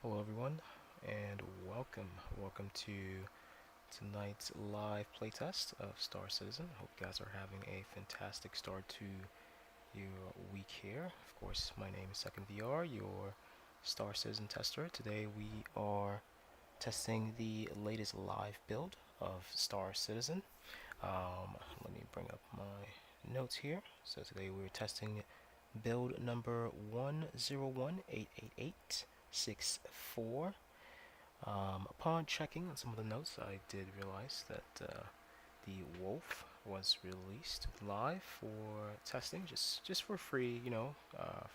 Hello everyone, and welcome to tonight's live playtest of Star Citizen. Hope you guys are having a fantastic start to your week here. Of course, my name is SekinVR, your Star Citizen tester. Today we are testing the latest live build of Star Citizen. Let me bring up my notes here. So today we're testing build number 10188864. Upon checking on some of the notes, I did realize that the Wolf was released live for testing, just for free,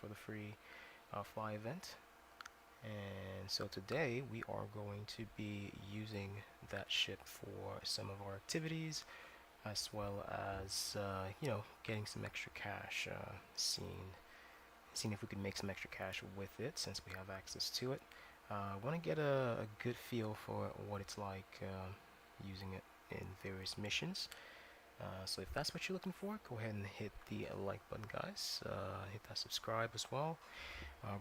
for the free fly event. And so today we are going to be using that ship for some of our activities, as well as getting some extra cash, seeing if we can make some extra cash with it since we have access to it. I want to get a good feel for what it's like using it in various missions. So if that's what you're looking for, go ahead and hit the like button, guys. Hit that subscribe as well.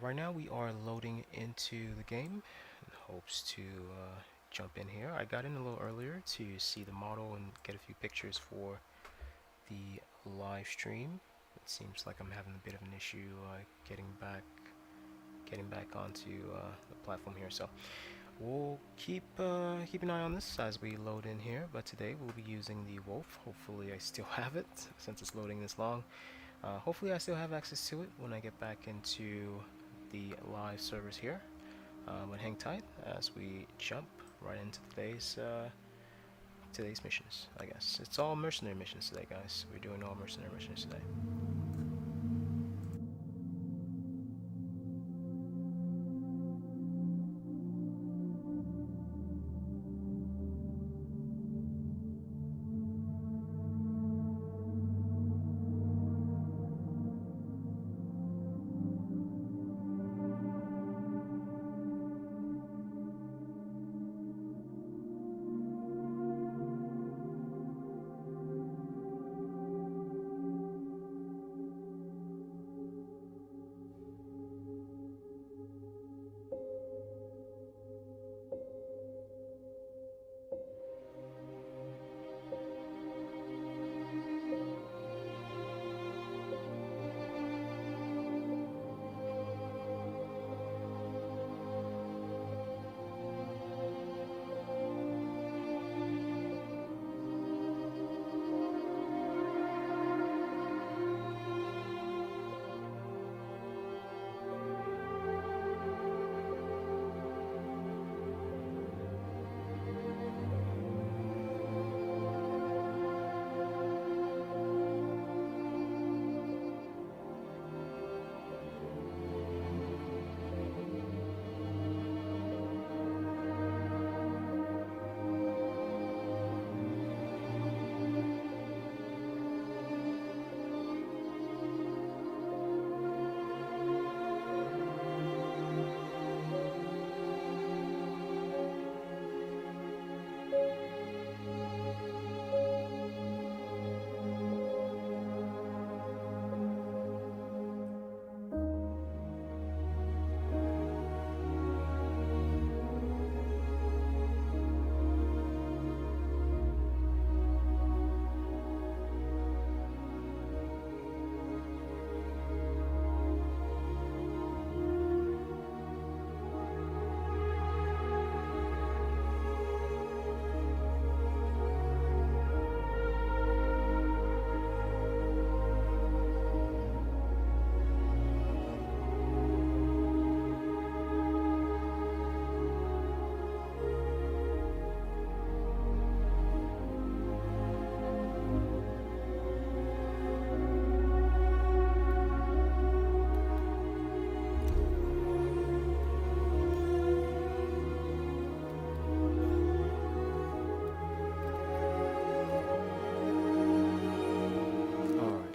Right now we are loading into the game in hopes to jump in here. I got in a little earlier to see the model and get a few pictures for the live stream. It seems like I'm having a bit of an issue getting back onto the platform here. So we'll keep an eye on this as we load in here. But today we'll be using the Wolf. Hopefully I still have it since it's loading this long. Hopefully I still have access to it when I get back into the live servers here. But hang tight as we jump right into today's missions. I guess it's all mercenary missions today, guys. We're doing all mercenary missions today.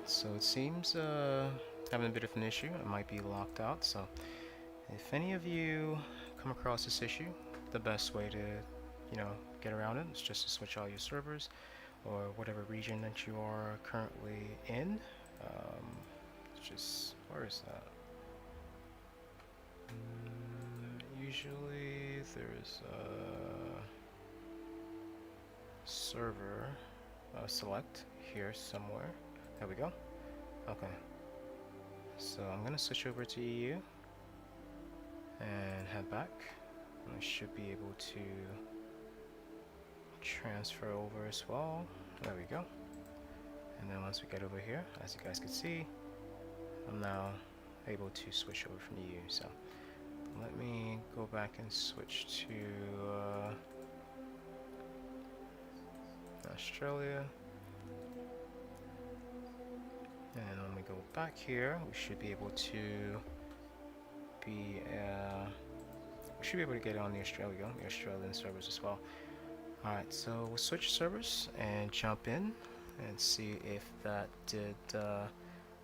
So it seems having a bit of an issue. It might be locked out. So if any of you come across this issue, the best way to, get around it is just to switch all your servers or whatever region that you are currently in. Where is that? usually there's a server select here somewhere. There we go. Okay. So I'm gonna switch over to EU and head back. And I should be able to transfer over as well. There we go. And then once we get over here, as you guys can see, I'm now able to switch over from EU. So let me go back and switch to Australia. And when we go back here, we should be able to get it on the Australian servers as well. Alright, so we'll switch servers and jump in and see if that did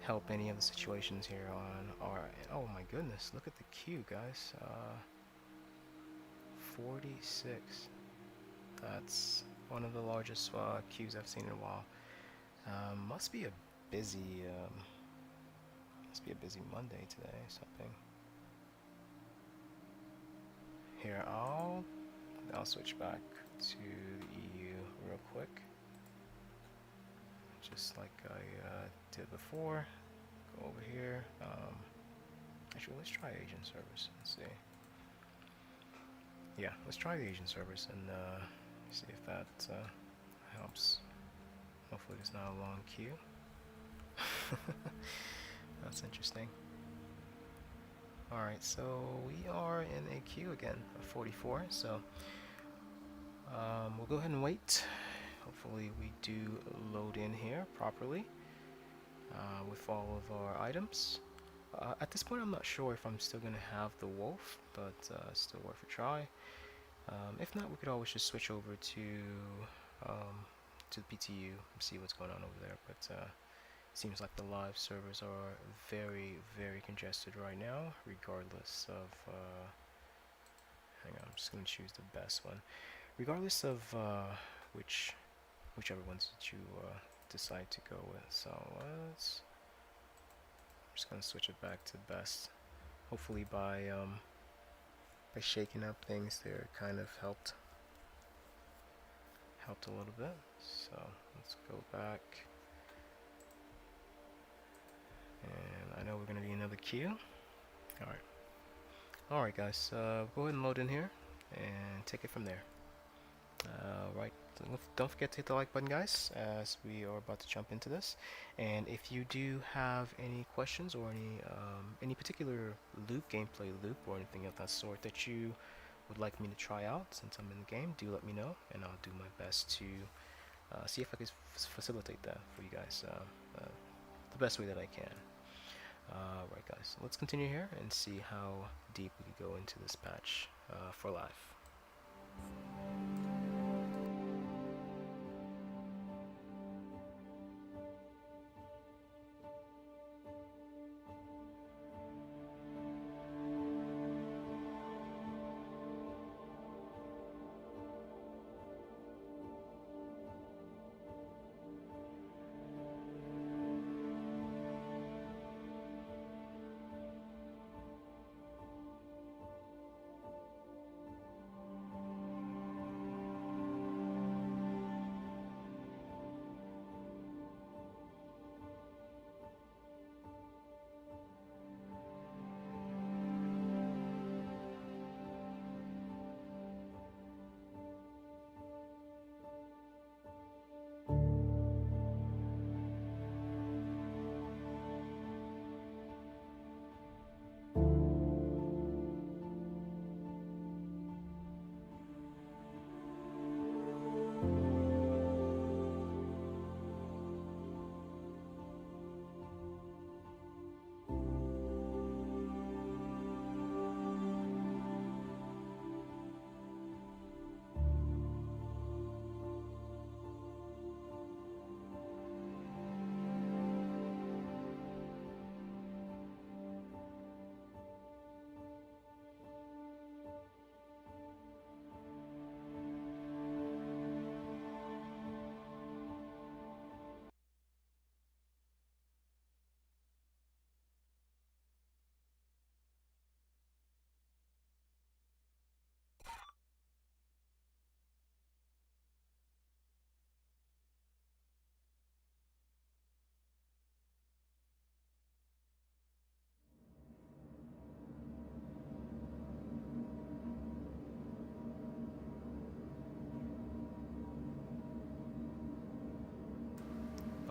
help any of the situations here on our... Oh my goodness, look at the queue, guys. 46. That's one of the largest queues I've seen in a while. Must be a busy Monday today or something. Here, I'll switch back to the EU real quick, just like I did before. Go over here. Actually, let's try Asian servers and see. Yeah, let's try the Asian servers and see if that helps. Hopefully there's not a long queue. That's interesting. Alright, so we are in a queue again of 44, so we'll go ahead and wait. Hopefully we do load in here properly with all of our items. At this point I'm not sure if I'm still going to have the wolf, but still worth a try. If not, we could always just switch over to the PTU and see what's going on over there, but seems like the live servers are very, very congested right now, regardless of hang on, I'm just going to choose the best one. Regardless of whichever ones that you decide to go with. So I'm just going to switch it back to best. Hopefully by shaking up things there, kind of helped a little bit. So let's go back. And I know we're going to be another queue. Alright guys, go ahead and load in here and take it from there. Right, don't forget to hit the like button, guys, as we are about to jump into this. And if you do have any questions or any particular gameplay loop or anything of that sort that you would like me to try out since I'm in the game, do let me know, and I'll do my best to see if I can facilitate that for you guys the best way that I can. Right guys, let's continue here and see how deep we can go into this patch for live.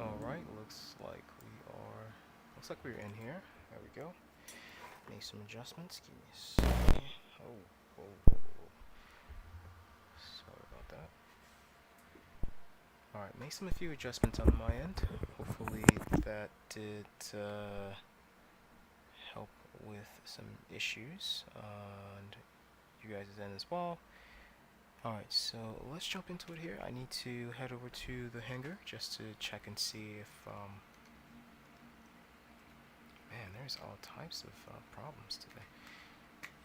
Alright, looks like we're in here. There we go. Make some adjustments. Give me a second. Oh, whoa, whoa, whoa. Sorry about that. Alright, make a few adjustments on my end. Hopefully that did help with some issues and you guys' end as well. Alright, so let's jump into it here. I need to head over to the hangar just to check and see if man, there's all types of problems today.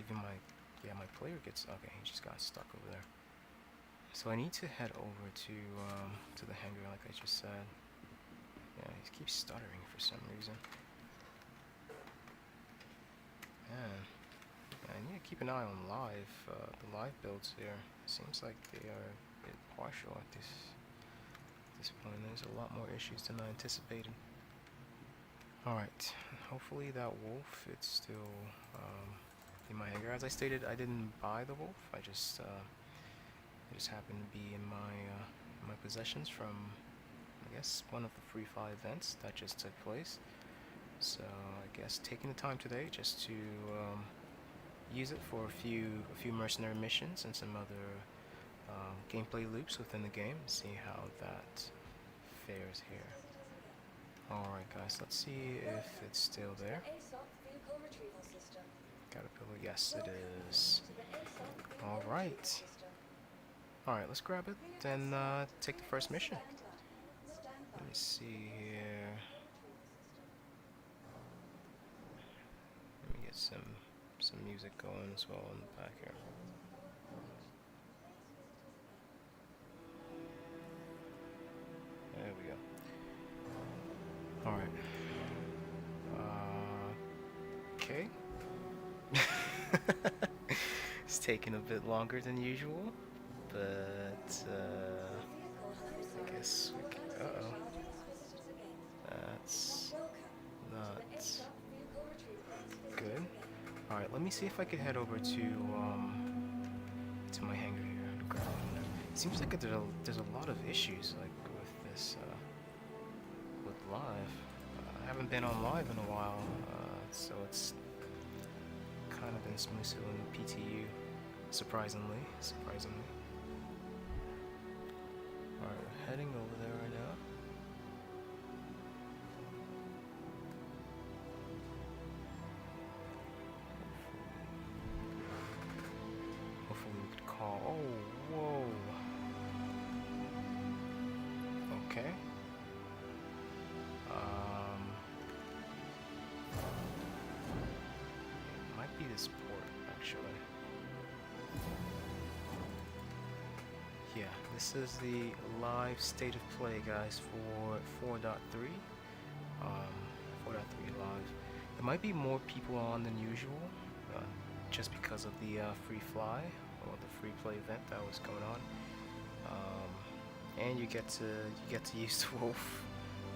Even my player gets, okay, he just got stuck over there. So I need to head over to the hangar like I just said. Yeah, he keeps stuttering for some reason. Man, I need to keep an eye on live, the live builds here. Seems like they are a bit partial at this point. There's a lot more issues than I anticipated. Alright, hopefully that wolf, it's still in my hangar. As I stated, I didn't buy the wolf. It just happened to be in my possessions from, I guess, one of the free fly events that just took place. So I guess taking the time today just to use it for a few mercenary missions and some other gameplay loops within the game. See how that fares here. Alright guys, let's see if it's still there. Caterpillar, yes it is. Alright. Alright, let's grab it, then take the first mission. Let me see here. Let me get some music going as well in the back here. There we go. Alright. Okay. It's taking a bit longer than usual, but I guess we can. Uh-oh. That's not good. Alright, let me see if I can head over to my hangar here and grab one. It seems like there's a lot of issues like with this with live. I haven't been on live in a while, so it's kind of been smooth sailing PTU, surprisingly. Alright, we're heading over there right now. Hopefully we could call. Oh, whoa. Okay. It might be this port, actually. Yeah, this is the live state of play, guys, for 4.3. 4.3 live. There might be more people on than usual, just because of the free fly or the free play event that was going on. And you get to use the wolf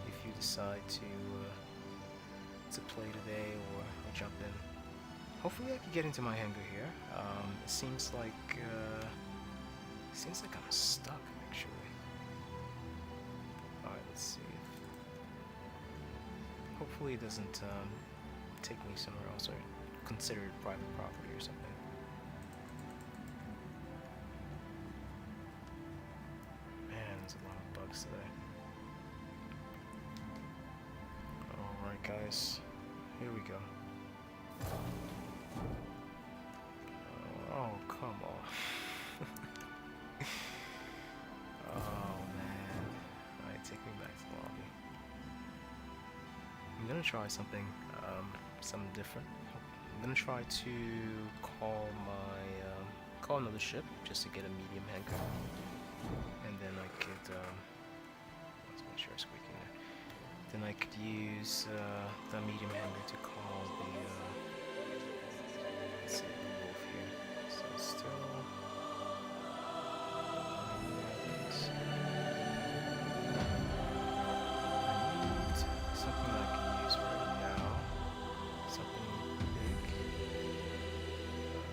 if you decide to play today or jump in. Hopefully I can get into my hangar here. It seems like I'm stuck actually. Alright, let's see. Hopefully it doesn't take me somewhere else or consider it private property or something. Man, there's a lot of bugs today. Alright guys, here we go. Oh, come on. Oh man. Alright, take me back to the lobby. I'm gonna try something different. I'm gonna try to call another ship just to get a medium hangar, and then I could let's make sure I'm squeaking there. Then I could use the medium hangar to call the let's see, the wolf here. So still. Something I can use right now. Something big.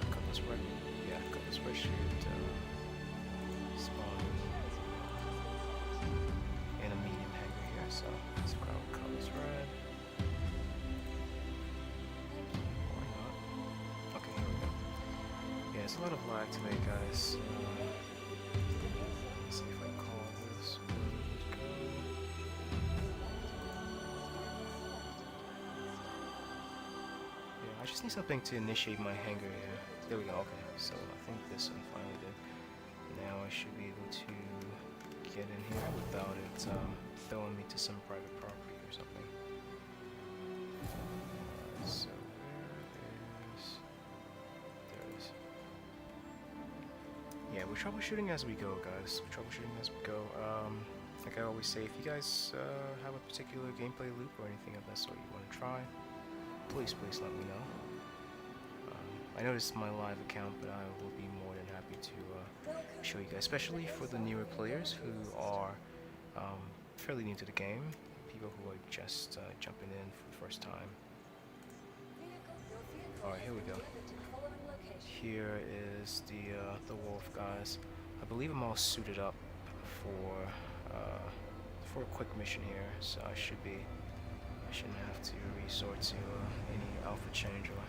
Cutlass Red. Yeah, Cutlass Red should spawn in a medium hangar here, so. there's a lot of lag today, guys. Let's see if I call this. Yeah, I just need something to initiate my Hangar here. There we go, okay. So I think this one finally did. Now I should be able to get in here without it throwing me to some private property or something. So there it is. Yeah, we're troubleshooting as we go, guys. We're troubleshooting as we go. Like I always say, if you guys have a particular gameplay loop or anything of that sort you want to try, please let me know. I know this is my live account, but I will be more than happy to show you guys, especially for the newer players who are fairly new to the game, people who are just jumping in for the first time. Alright, here we go. Here is the wolf, guys. I believe I'm all suited up for a quick mission here, so I shouldn't have to resort to any alpha change. Or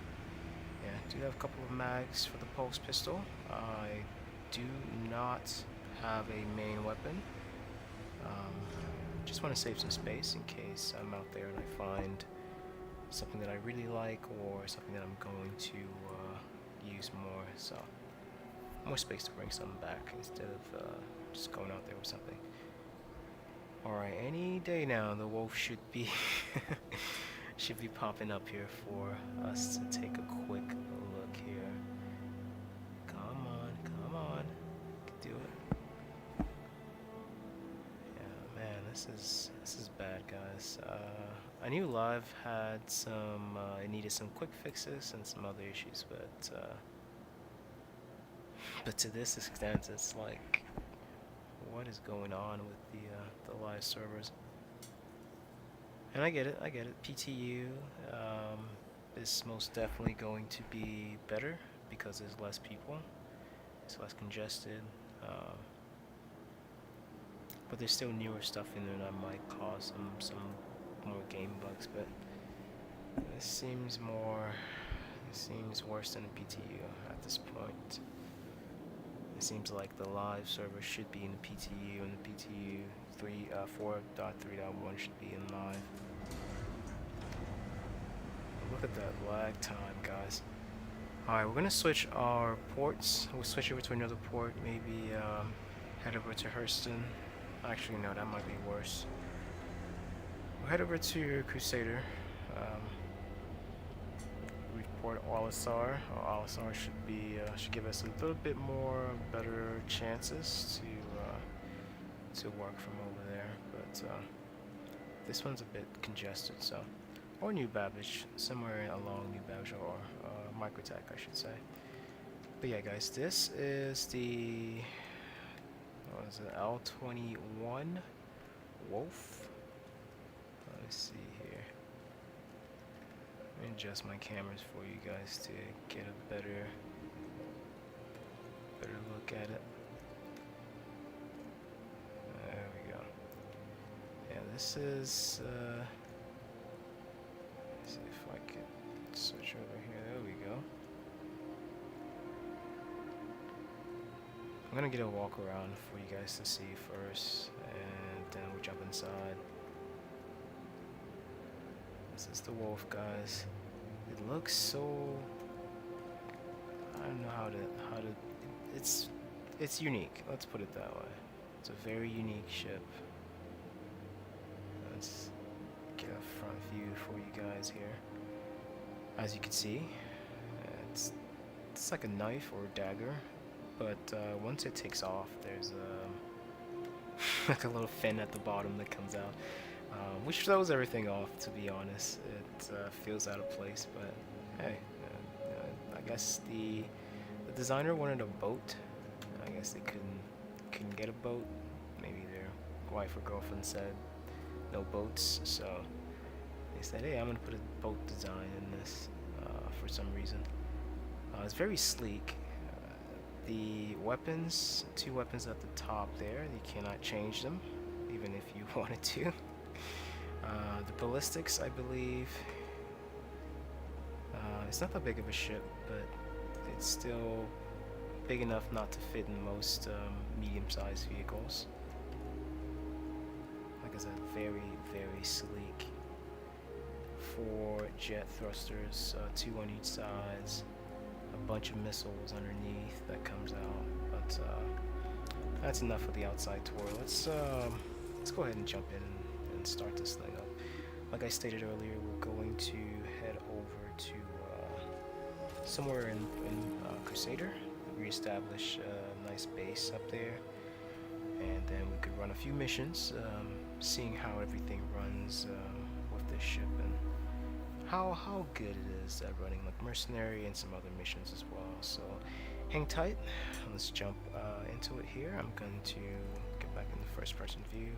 yeah, do have a couple of mags for the pulse pistol. I do not have a main weapon. Just want to save some space in case I'm out there and I find something that I really like or something that I'm going to use more. So more space to bring something back instead of just going out there with something. Alright, any day now the wolf should be should be popping up here for us to take a quick look here. Come on. Do it. Yeah, man, this is bad, guys. I knew Live had some it needed some quick fixes and some other issues, but to this extent, it's like, what is going on with the live servers? And I get it. PTU is most definitely going to be better because there's less people, it's less congested. But there's still newer stuff in there that might cause some more game bugs. But this seems worse than the PTU at this point. It seems like the live server should be in the PTU, and the PTU 4.3.1 should be in live. Look at that lag time, guys. Alright, we're gonna switch our ports. We'll switch over to another port, maybe head over to Hurston. Actually, no, that might be worse. We'll head over to Crusader. Report Alisar. Alisar should give us a little bit more better chances to work from over there, but this one's a bit congested. So, or New Babbage, somewhere along New Babbage, or Microtech, I should say. But yeah, guys, this is the L-21 Wolf. Let's see here. Let me adjust my cameras for you guys to get a better look at it. There we go. Yeah, this is let's see if I can switch over here. There we go. I'm gonna get a walk around for you guys to see first, and then we'll jump inside. This is the wolf, guys. It looks so, I don't know how to it's unique, let's put it that way. It's a very unique ship. Let's get a front view for you guys here. As you can see, it's like a knife or a dagger, but once it takes off, there's like a little fin at the bottom that comes out, which throws everything off, to be honest. It feels out of place, but hey, I guess the designer wanted a boat. I guess they couldn't get a boat. Maybe their wife or girlfriend said no boats, so they said, hey, I'm gonna put a boat design in this for some reason. It's very sleek. The weapons, 2 weapons at the top there, you cannot change them, even if you wanted to. The ballistics, I believe, it's not that big of a ship, but it's still big enough not to fit in most medium-sized vehicles. Like I said, very, very sleek. 4 jet thrusters, 2 on each side, a bunch of missiles underneath that comes out. But that's enough of the outside tour. Let's go ahead and jump in and start this thing up. Like I stated earlier, we're going to head over to somewhere in Crusader, reestablish a nice base up there, and then we could run a few missions, seeing how everything runs with this ship and how good it is at running like Mercenary and some other missions as well. So hang tight, let's jump into it here. I'm going to get back in the first person view.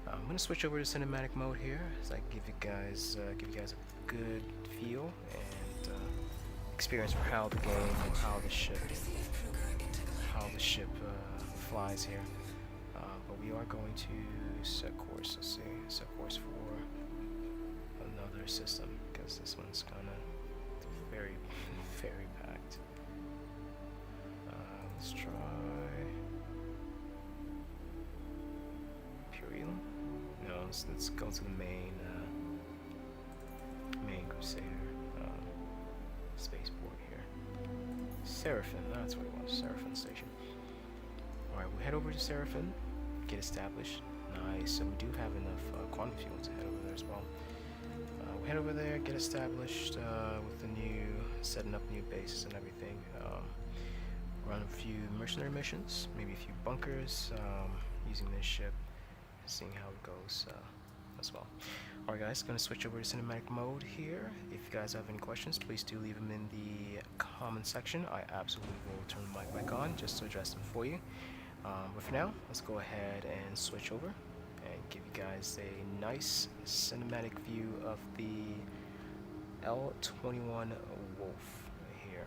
I'm going to switch over to cinematic mode here, so I can give you guys a good feel and experience for how the game, how the ship flies here. But we are going to set course. Let's see, set course for another system because this one's kind of very, very packed. Let's try Imperial. No, let's go to the main Crusader spaceport here. Seraphim, that's what it was. Seraphim Station. Alright, we head over to Seraphim, get established. Nice, so we do have enough quantum fuel to head over there as well. We head over there, get established with the setting up new bases and everything. Run a few mercenary missions, maybe a few bunkers, using this ship, seeing how it goes as well. Alright guys, going to switch over to cinematic mode here. If you guys have any questions, please do leave them in the comment section. I absolutely will turn the mic back on just to address them for you. But for now, let's go ahead and switch over and give you guys a nice cinematic view of the L-21 Wolf here.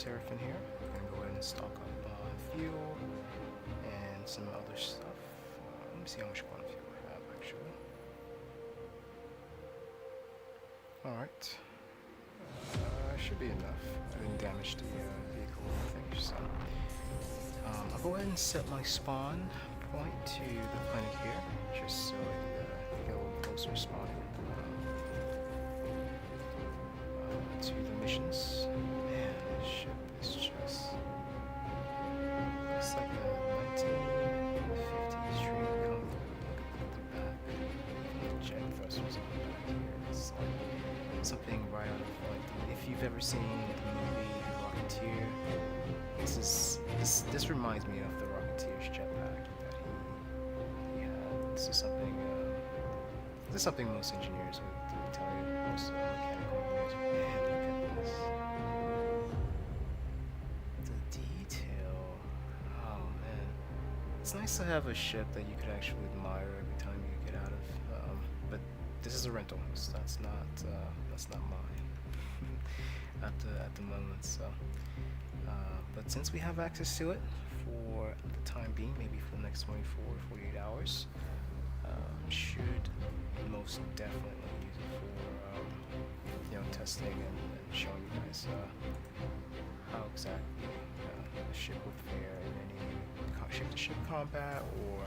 Seraphim here. I'm gonna go ahead and stock up on fuel and some other stuff. Let me see how much quantum fuel I have actually. Alright. Should be enough. I didn't damage the vehicle or anything, so I'll go ahead and set my spawn point to the planet here, just so I get a little closer spawning to the missions. Man, this ship is just looks like a 1950s dream come through the back. The jet thrusters on the back here. It's like something right out of like if you've ever seen the movie Rocketeer. This reminds me of the Rocketeer's jetpack that he had. This is something most engineers would tell you. Most mechanical engineers. Man, look at this. The detail. Oh man, it's nice to have a ship that you could actually admire every time you get out of. But this is a rental. So that's not mine at the moment. So. But since we have access to it for the time being, maybe for the next 24 or 48 hours, should most definitely use it for testing and showing you guys how exactly the ship would fare in any ship-to-ship combat, or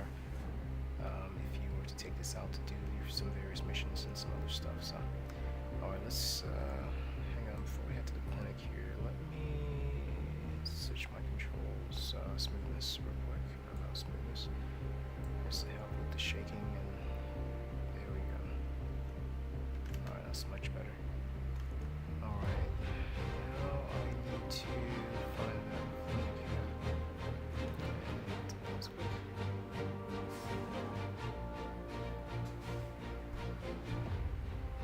if you were to take this out to do some various missions and some other stuff. So, alright, let's hang on before we head to the clinic here. Let me switch my controls, smoothness real quick. Smoothness. Just to help with the shaking, and there we go. Alright, that's much better. Alright, now I need to find that clinic here. And let's go.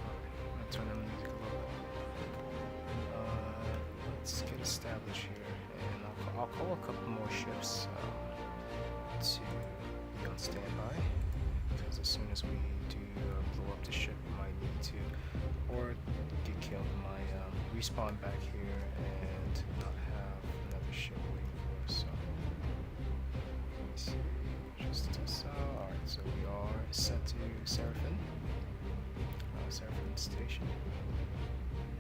Alright, I'm gonna turn on the music a little bit. Let's get established here. I'll call a couple more ships to be on standby, because as soon as we do blow up the ship, we might need to, or get killed, we might respawn back here and not have another ship waiting for us. So let me see, just test out. Alright, so we are set to Seraphim Station.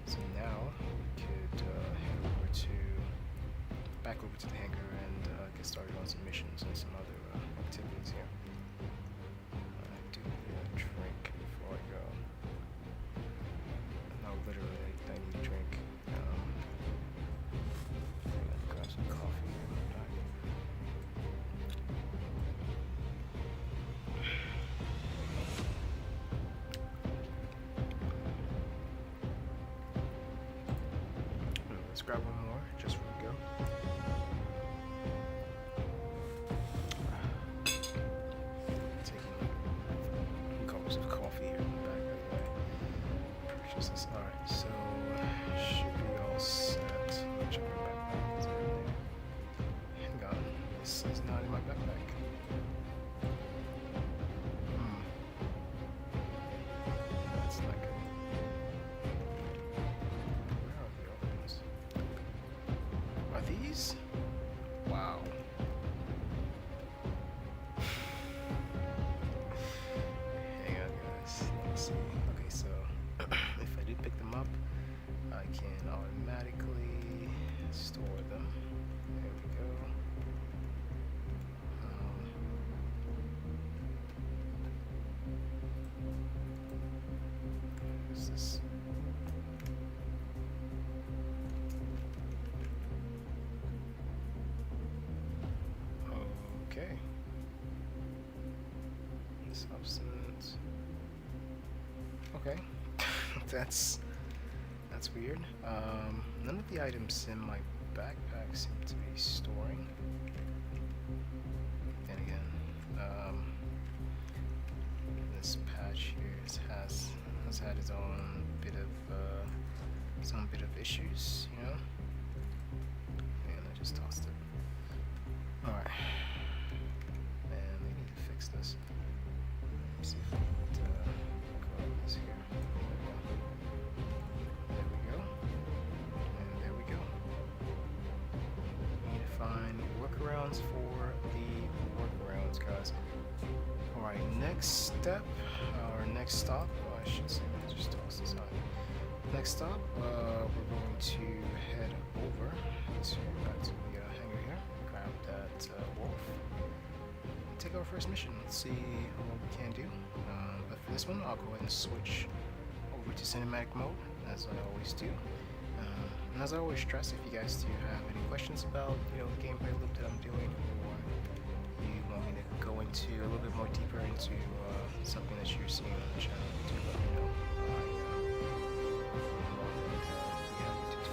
So now we could head over back over to the hangar and get started on some missions and some other activities here. I do need a drink before I go. No, literally, I need a drink. I'm gonna grab some coffee here in the back. Let's grab one more just for the go. Alright, so should be all set. Check my backpack. Is it in there? Hang on. This is not in my backpack. That's not good. Where are the other ones? Are these? Wow. Hang on, guys. Let's see. Okay, so if I do pick them up, I can automatically store them. There we go. What's this? Okay. Substance. Okay. That's weird. None of the items in my backpack seem to be storing. And again, this patch here has had its own bit of issues, you know. And I just tossed it. All right. Man, they need to fix this. Let me see if I can go over this here. There we go. And there we go. solutions for the workarounds, guys. Alright, next step, or next stop, I should say, let's just toss this out. Next stop, we're going to head over to back to the hangar here, grab that wolf, and take our first mission. Let's see what we can do. But for this one, I'll go ahead and switch over to cinematic mode, as I always do. And as I always stress, if you guys do have any questions about, the gameplay loop that I'm doing, or you want me to go into a little bit more deeper into something that you're seeing on the channel, do let me know.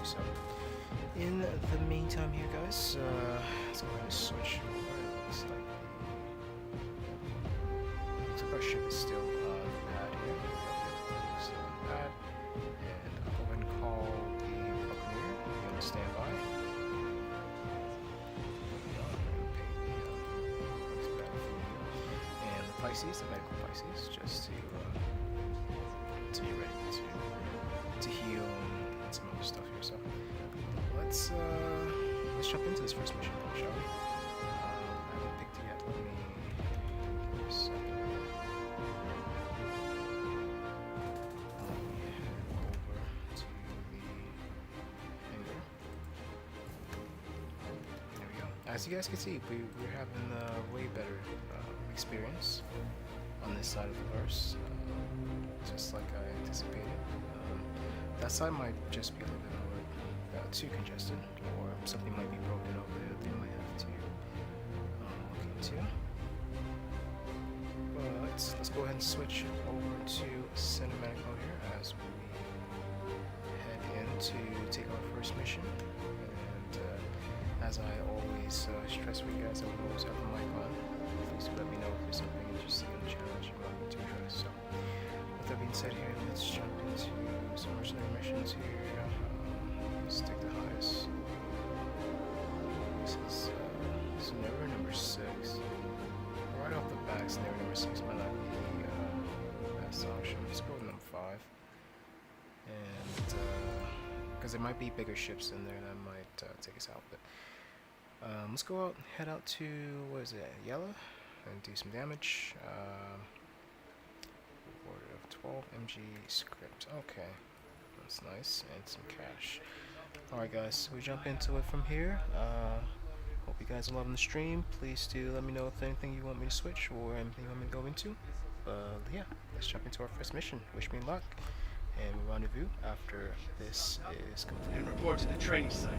So, in the meantime here, guys, let's go ahead and switch over. Looks like our ship is still on the pad here. Still on the pad. And I'll go ahead and call the Buccaneer. Be on standby. And the Pisces, the medical Pisces, just to be ready to heal and some other stuff here. So let's jump into this first mission, shall we? I haven't picked it yet. Let me give a second. Let me head over to the hangar. There we go. As you guys can see, we're having a way better experience on this side of the verse, just like I anticipated. That side might just be a little bit more too congested, or something might be broken over there that they might have to look into. But let's go ahead and switch over to cinematic mode here as we head in to take our first mission. And as I always stress for you guys, I will always have the mic on. Please let me know if there's something interesting in the channel that you want me to address. So, with that being said here, let's jump into some mercenary missions here. Let's take the highest. This is scenario number 6. Right off the bat, scenario number 6 might not be the best option. Let's go with number 5. And because there might be bigger ships in there that might take us out. But let's go out, head out to, what is it, Yellow, and do some damage. Rewarded of 12 MG script. Okay, that's nice, and some cash. Alright guys, so we jump into it from here. Hope you guys are loving the stream. Please do let me know if anything you want me to switch or anything you want me to go into. Yeah, let's jump into our first mission. Wish me luck, and we'll rendezvous after this is completed. And report to the training site.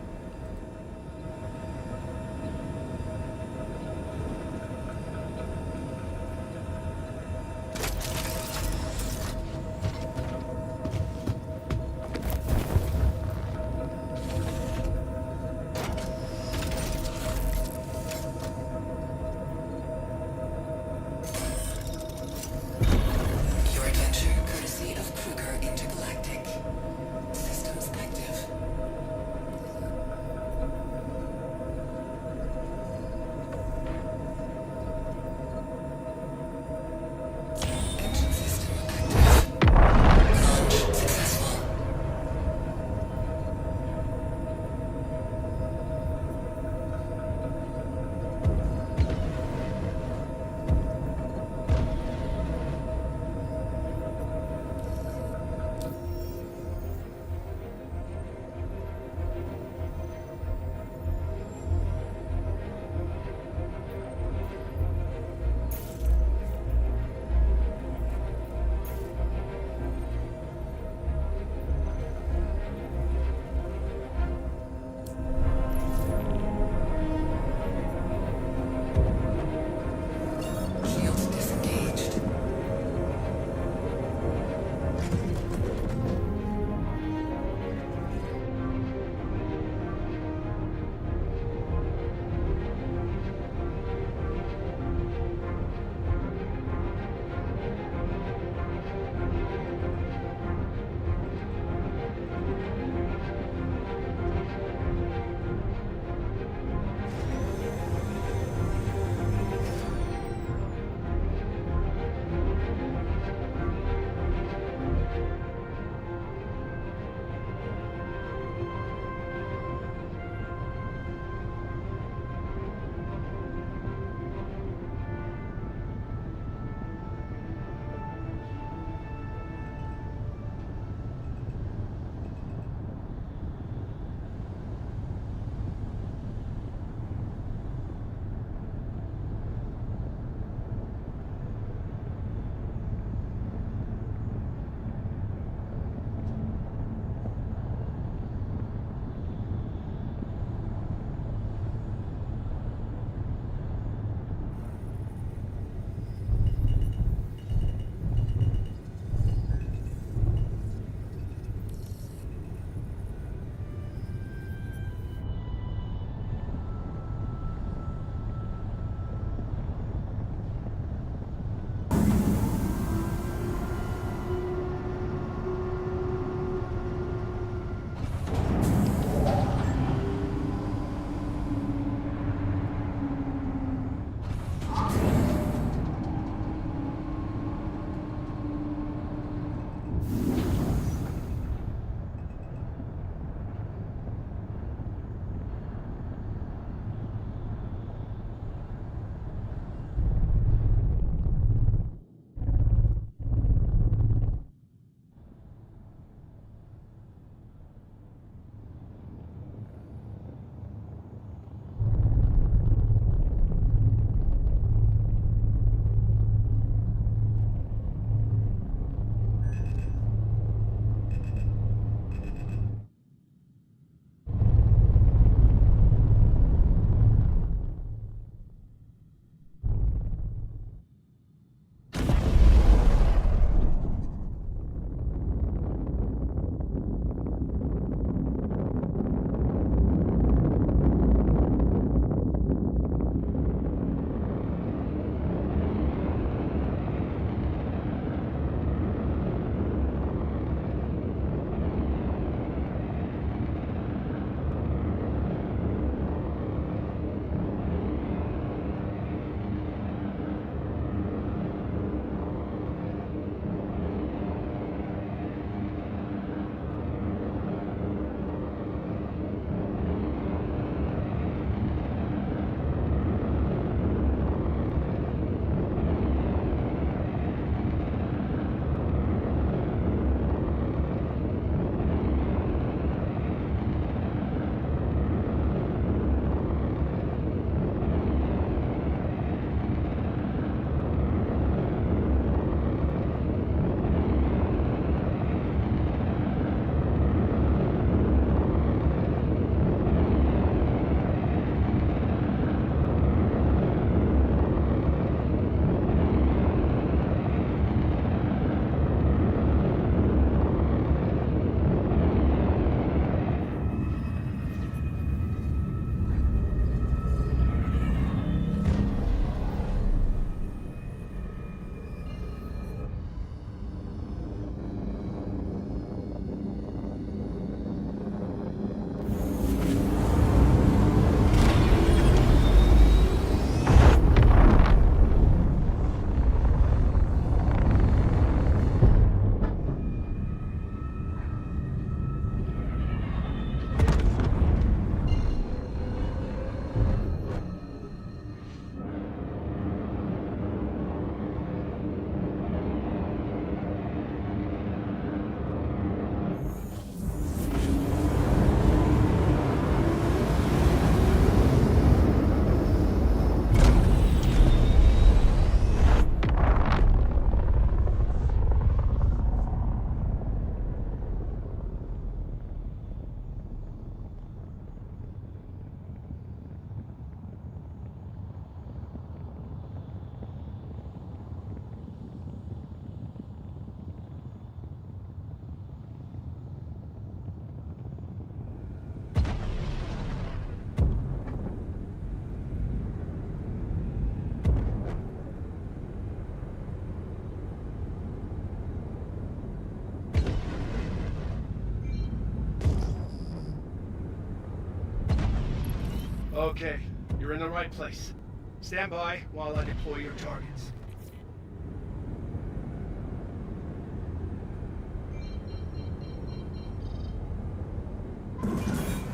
Okay, you're in the right place. Stand by while I deploy your targets.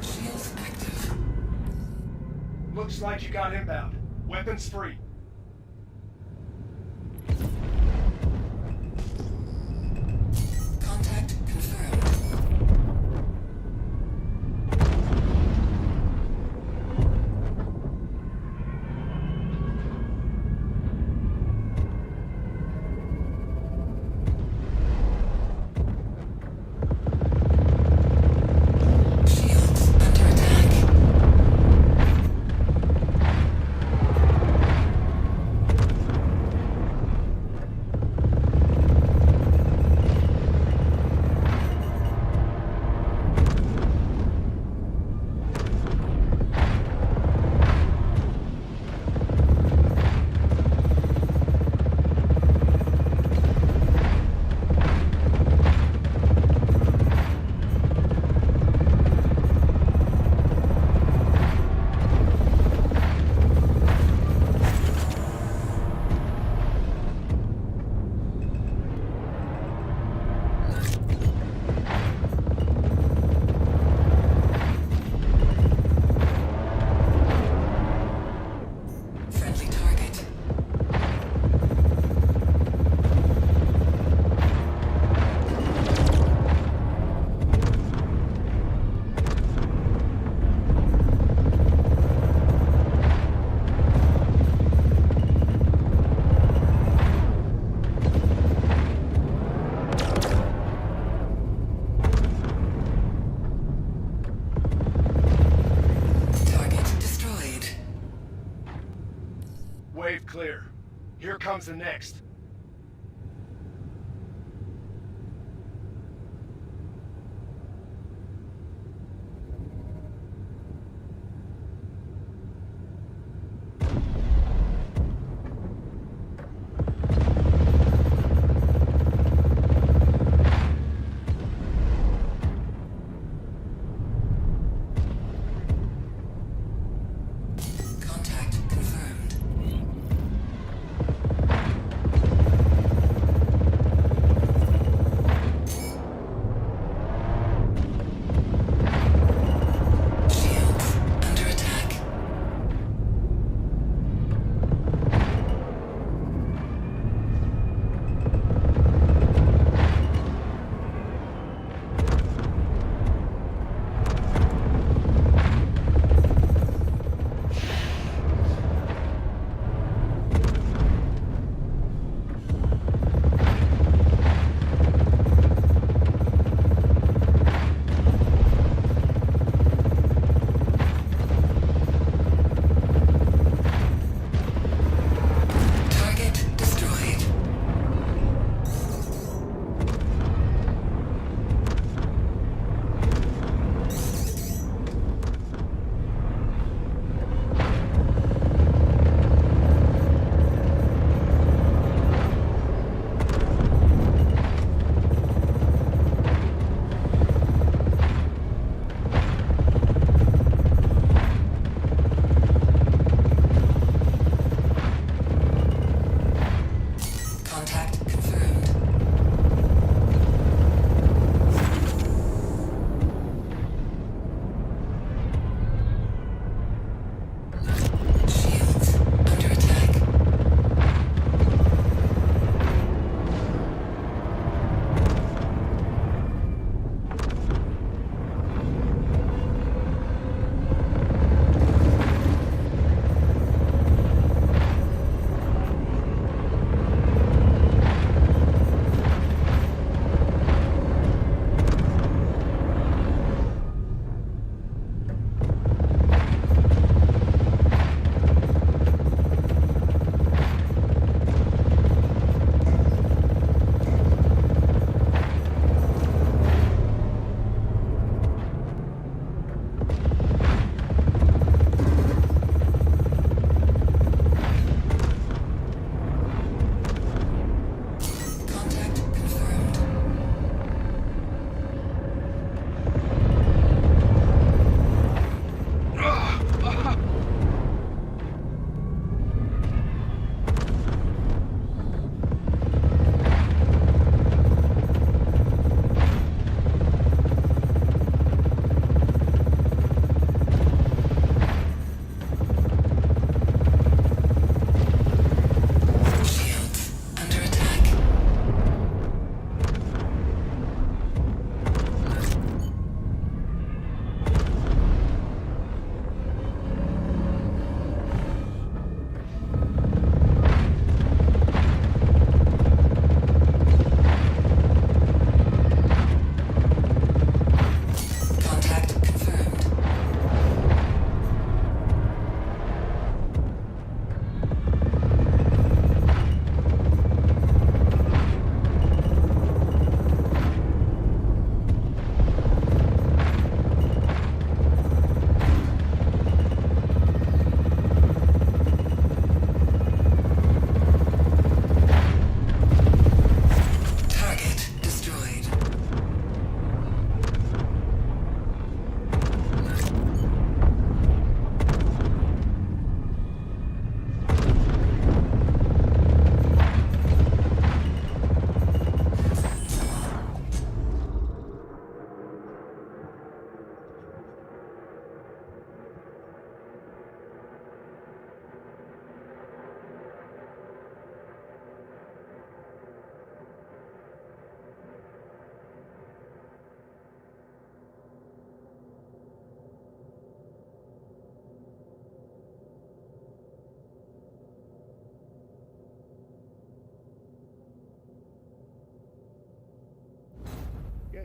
Shields active. Looks like you got inbound. Weapons free. Contact confirmed. Shields under attack. Friendly target. Target destroyed. Wave clear. Here comes the next. Contact confirmed.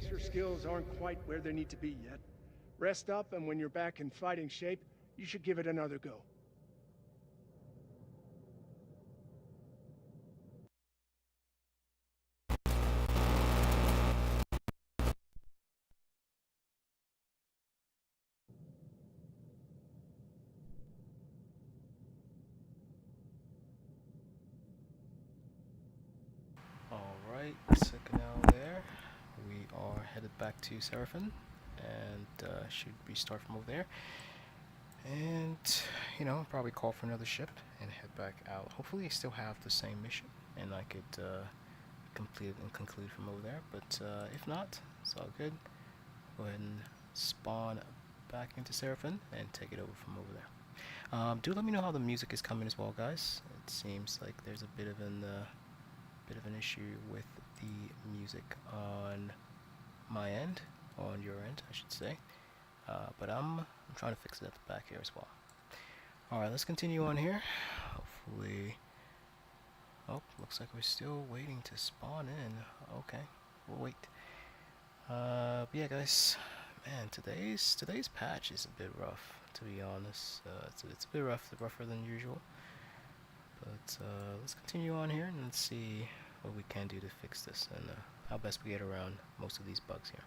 guess your skills aren't quite where they need to be yet. Rest up, and when you're back in fighting shape, you should give it another go. Alright, second hour there. We are headed back to Seraphim and should restart from over there. And, you know, probably call for another ship and head back out. Hopefully I still have the same mission and I could complete it and conclude from over there. But if not, it's all good. Go ahead and spawn back into Seraphim and take it over from over there. Do let me know how the music is coming as well, guys. It seems like there's a bit of an issue with the music on my end, or on your end I should say, but I'm trying to fix it at the back here as well. Alright, let's continue on here. Hopefully, oh, looks like we're still waiting to spawn in. Okay, we'll wait. But yeah guys, man, today's patch is a bit rough, to be honest. It's a bit rougher than usual. But let's continue on here and let's see what we can do to fix this and how best we get around most of these bugs here.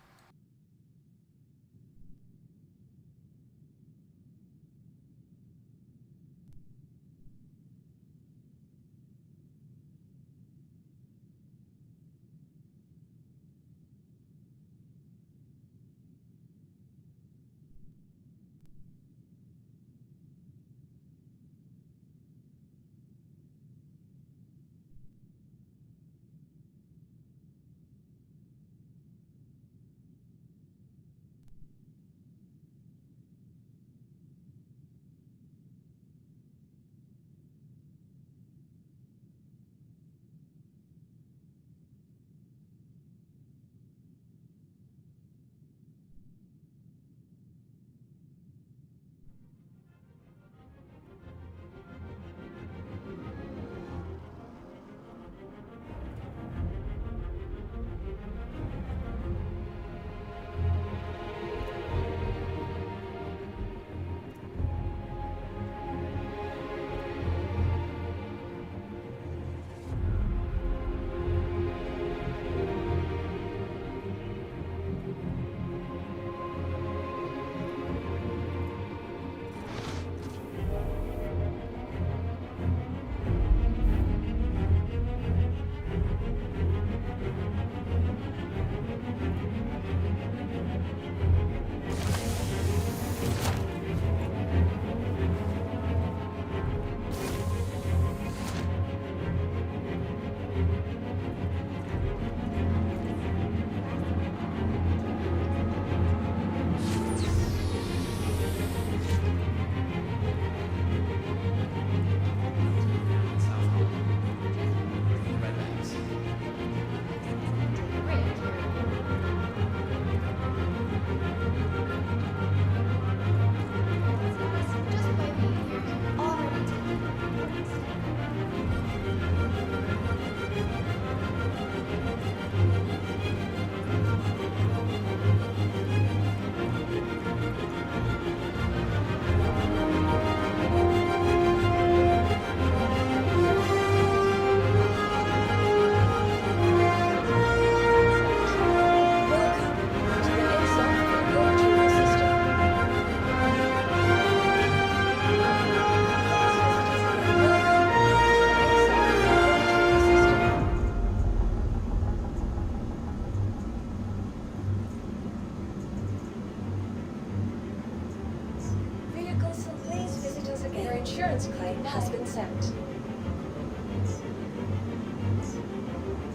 insurance claim has been sent.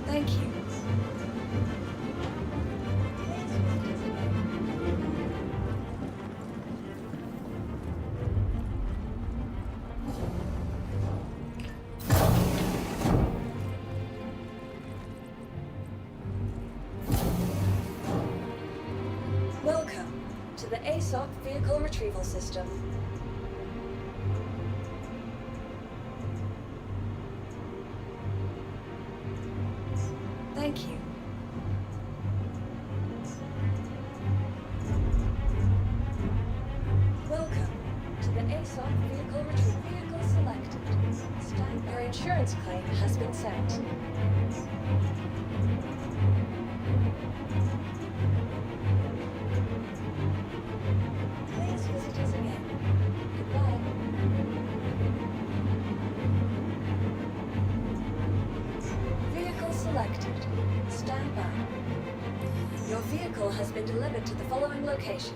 Thank you. Welcome to the ASOC Vehicle Retrieval System. Thank you. ASOP vehicle retrieval. Vehicle selected. Your insurance claim has been sent. Please visit us again. Goodbye. Vehicle selected. Stand by. Your vehicle has been delivered to the following location.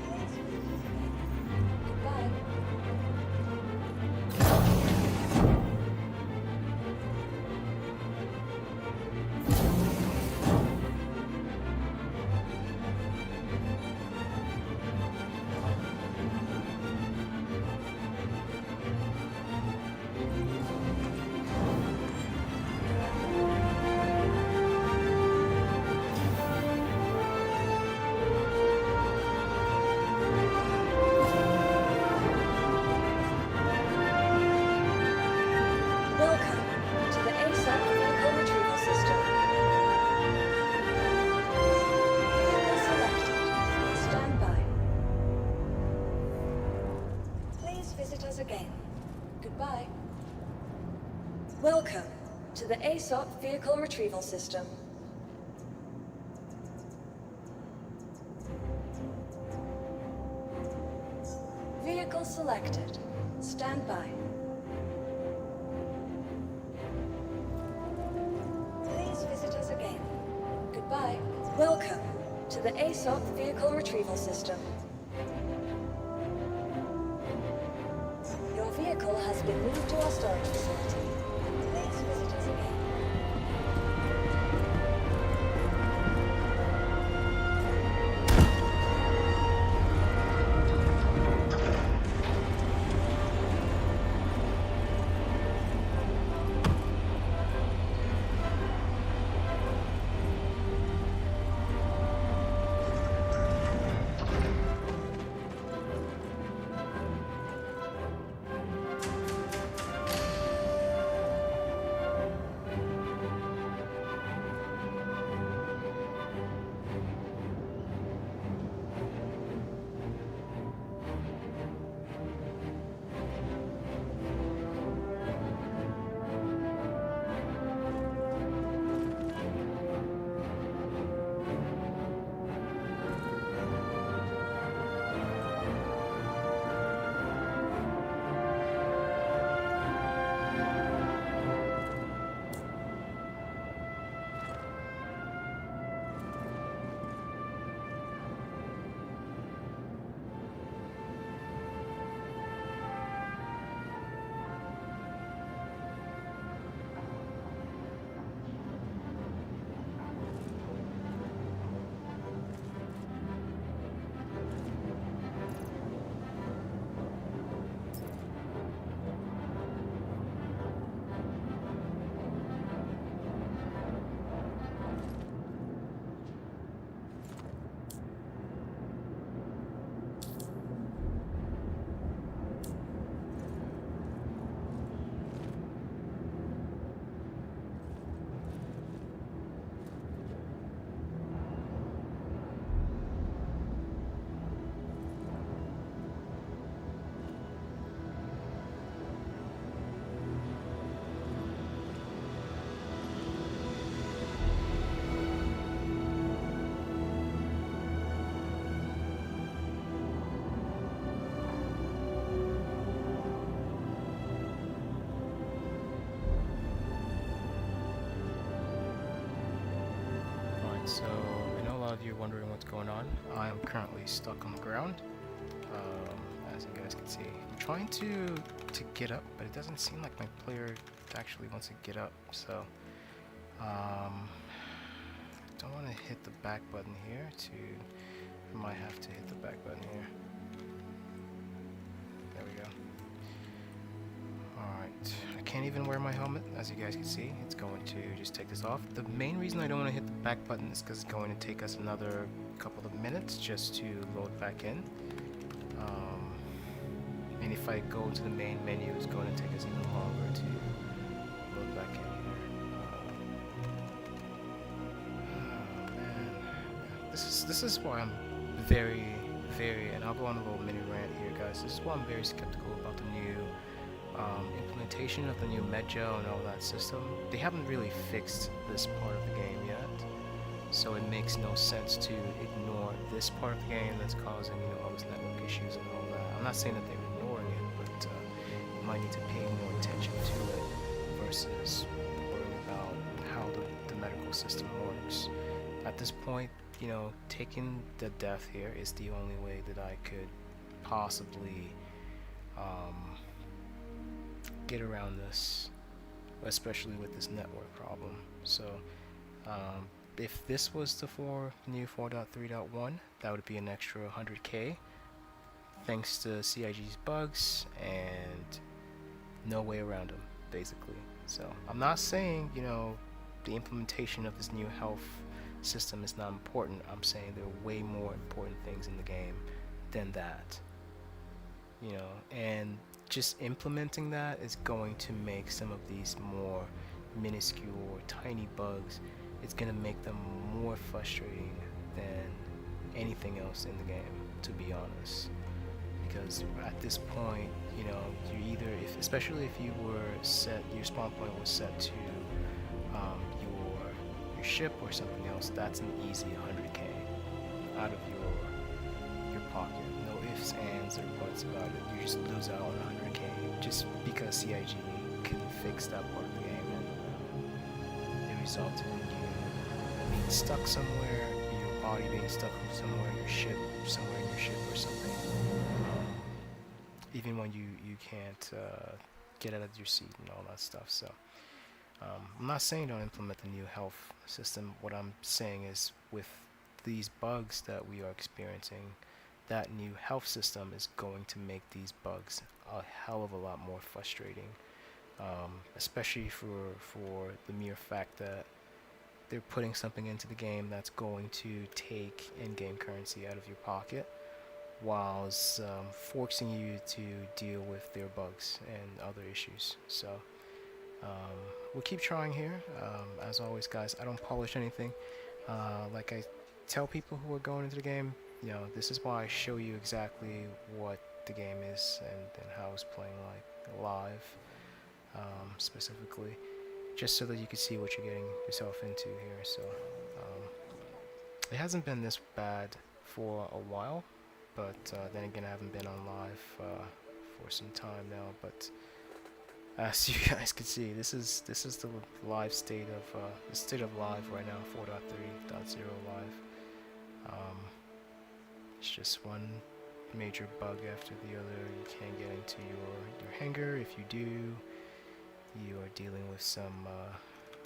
Please visit us again. Goodbye. Welcome to the ASOP vehicle retrieval system. Vehicle selected. Stand by. Please visit us again. Goodbye. Welcome to the ASOP vehicle retrieval system. Vehicle selected. Stand by. Please visit us again. Goodbye. Welcome to the ASOP vehicle retrieval system. Your vehicle has been moved to our storage facility. Please visit us again. So, I know a lot of you are wondering what's going on. I am currently stuck on the ground, as you guys can see. I'm trying to get up, but it doesn't seem like my player actually wants to get up, so don't want to hit the back button here I might have to hit the back button here. There we go. Alright, I can't even wear my helmet, as you guys can see. It's going to just take this off. The main reason I don't want to hit the back button is because it's going to take us another couple of minutes just to load back in. And if I go to the main menu, it's going to take us even longer to load back in here. Oh man, this is why I'm very, very, and I'll go on a little mini rant here, guys. This is why I'm very skeptical about the new implementation of the new Medjo and all that system. They haven't really fixed this part of the game yet, so it makes no sense to ignore this part of the game that's causing, you know, all these network issues and all that. I'm not saying that they're ignoring it, but you might need to pay more attention to it versus worrying about how the medical system works. At this point, you know, taking the death here is the only way that I could possibly get around this, especially with this network problem. So if this was the new 4.3.1, that would be an extra 100k thanks to CIG's bugs and no way around them, basically. So I'm not saying, you know, the implementation of this new health system is not important. I'm saying there are way more important things in the game than that, you know, and just implementing that is going to make some of these more minuscule or tiny bugs, it's going to make them more frustrating than anything else in the game, to be honest. Because at this point, you know, you either, especially if you were set, your spawn point was set to your ship or something else, that's an easy 100k out of your pocket. No ifs, ands, or buts about it. You just lose out on 100k just because CIG couldn't fix that part of the game, and it resulted in you being stuck somewhere, your body being stuck somewhere, your ship somewhere in your ship or something. Even when you can't get out of your seat and all that stuff. So I'm not saying don't implement the new health system. What I'm saying is, with these bugs that we are experiencing, that new health system is going to make these bugs a hell of a lot more frustrating, especially for the mere fact that they're putting something into the game that's going to take in-game currency out of your pocket, whilst forcing you to deal with their bugs and other issues. So we'll keep trying here. As always, guys, I don't polish anything. Like I tell people who are going into the game, you know, this is why I show you exactly what the game is and how it's playing like live, specifically, just so that you can see what you're getting yourself into here. So it hasn't been this bad for a while, but then again, I haven't been on live for some time now. But as you guys can see, this is the live state of live right now, 4.3.0 live. It's just one major bug after the other. You can't get into your hangar. If you do, you are dealing with some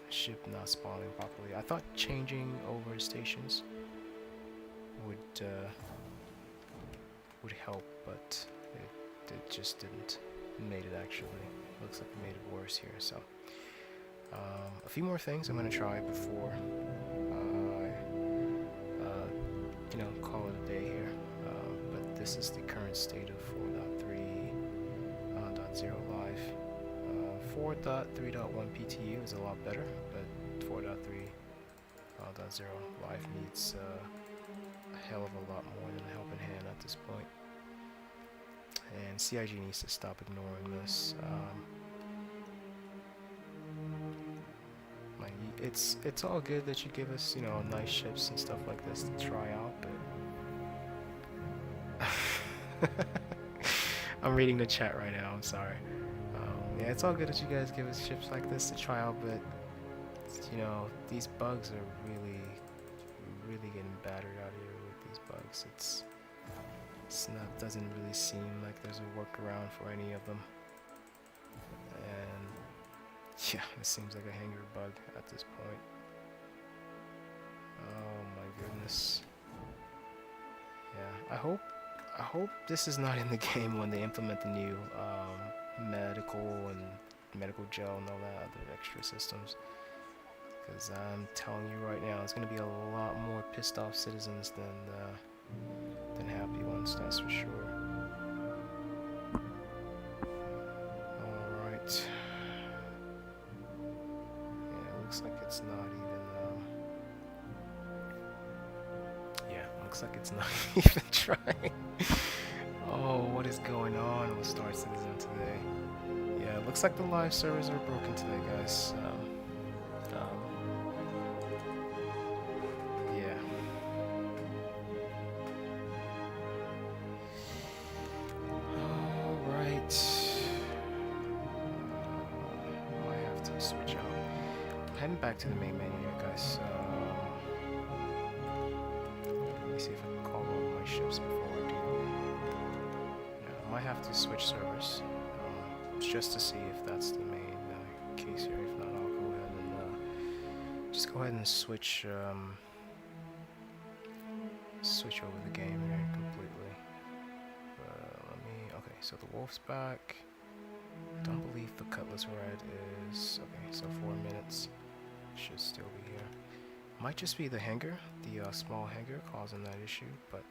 ship not spawning properly. I thought changing over stations would help, but it just didn't. It made it actually. Looks like it made it worse here. So a few more things I'm gonna try before I call it a day here. But this is the current state of 4.3.0 live. 4.3.1 PTU is a lot better, but 4.3.0 live needs a hell of a lot more than a helping hand at this point. And CIG needs to stop ignoring this. It's all good that you give us, nice ships and stuff like this to try out, but I'm reading the chat right now. I'm sorry. Yeah, it's all good that you guys give us ships like this to try out, but these bugs are really getting battered out here with these bugs. Doesn't really seem like there's a workaround for any of them, and yeah, it seems like a Hangar bug at this point. Oh my goodness. Yeah, I hope this is not in the game when they implement the new medical and medical gel and all that other extra systems, because I'm telling you right now, it's going to be a lot more pissed off citizens than happy ones, that's for sure. Alright. Yeah, it looks like it's not even, looks like it's not even trying. Oh, what is going on with Star Citizen today? Yeah, it looks like the live servers are broken today, guys. Yeah. Alright. Might have to switch out. Heading back to the main menu here, guys. Let me see if I can call all my ships before I do. Yeah, I might have to switch servers just to see if that's the main case here. If not, I'll go ahead and just go ahead and switch switch over the game here completely. Okay, so the wolf's back. Don't believe the Cutlass Red is okay. So 4 minutes should still be here. Might just be the Hangar, the small Hangar causing that issue, but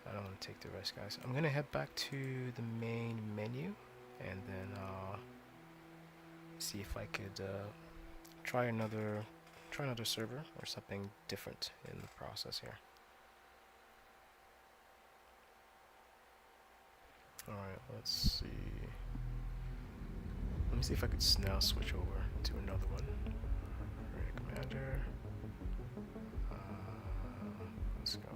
I don't want to take the risk, guys. I'm gonna head back to the main menu and then see if I could try another server or something different in the process here. Alright, let's see. Let me see if I could now switch over to another one. Ready, Commander. Let's go.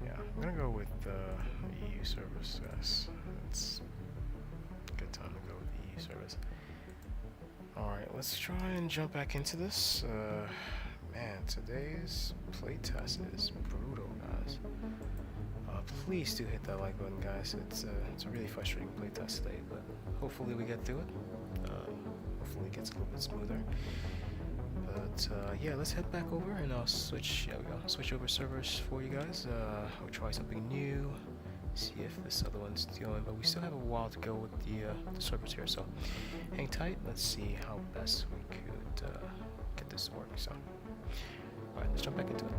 Yeah, I'm gonna go with EU service, guys. It's a good time to go with the EU service. Alright, let's try and jump back into this. Man, today's playtest is brutal, guys. Please do hit that like button, guys. It's a really frustrating playtest today, but hopefully we get through it. Hopefully it gets a little bit smoother. But yeah, let's head back over and I'll switch. Yeah, we go. Switch over servers for you guys. We'll try something new. See if this other one's dealing, but we still have a while to go with the servers here. So hang tight. Let's see how best we could get this to work. So, all right, let's jump back into it.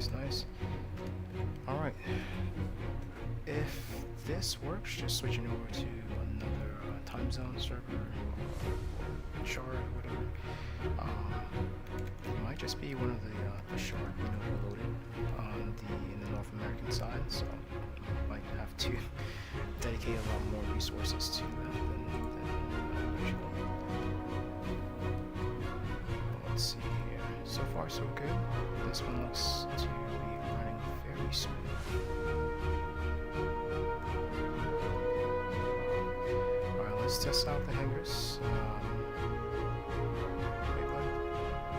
nice. Alright. If this works, just switching over to another time zone server or shard or whatever. It might just be one of the shard reloaded in the North American side, so might have to dedicate a lot more resources to that than usual. Let's see here. So far, so good. This one looks to be running very smooth. Alright, let's test out the hangars.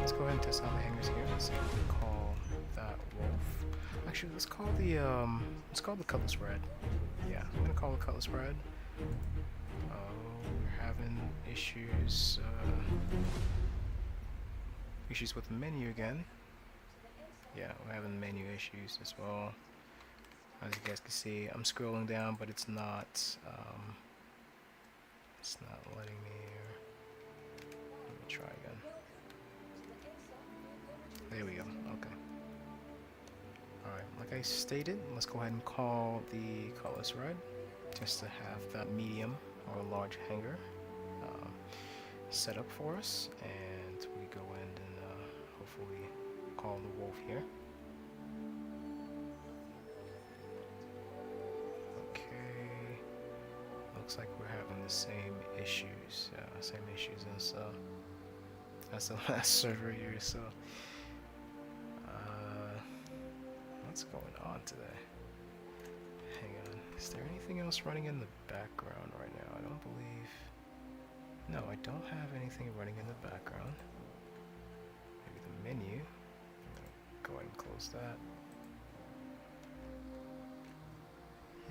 Let's go ahead and test out the hangars here. Let's see if we can call that wolf. Actually, let's call the Cutlass Red. Yeah, I'm gonna call the Cutlass Red. We're having issues with the menu again. Yeah, we're having menu issues as well. As you guys can see, I'm scrolling down, but it's not letting me. Let me try again. There we go. Okay. Alright, like I stated, let's go ahead and call the Cutlass Red, just to have that medium or large hangar set up for us, and we go in and hopefully call the wolf here. Okay, looks like we're having the same issues as the last server here. So, what's going on today? Hang on, is there anything else running in the background right now? I don't believe. No, I don't have anything running in the background. Maybe the menu. Go ahead and close that.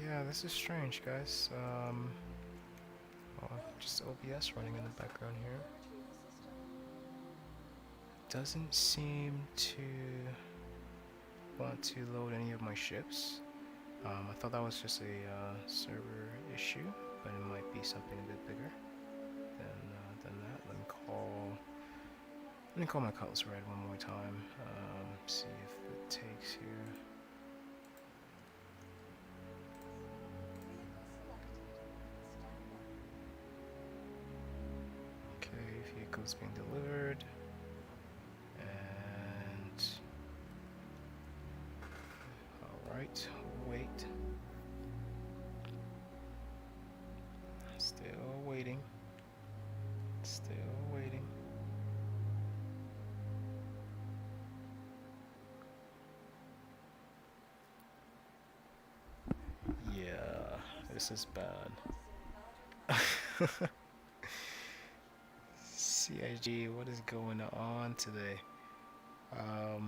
Yeah, this is strange, guys. Just OBS running in the background here. Doesn't seem to want to load any of my ships. I thought that was just a server issue, but it might be something a bit bigger than that. Let me call my Cutlass Red one more time. See if it takes here. Okay, vehicles being delivered. And alright, wait. Still waiting. Still waiting. Yeah, this is bad. CIG, what is going on today? Alright,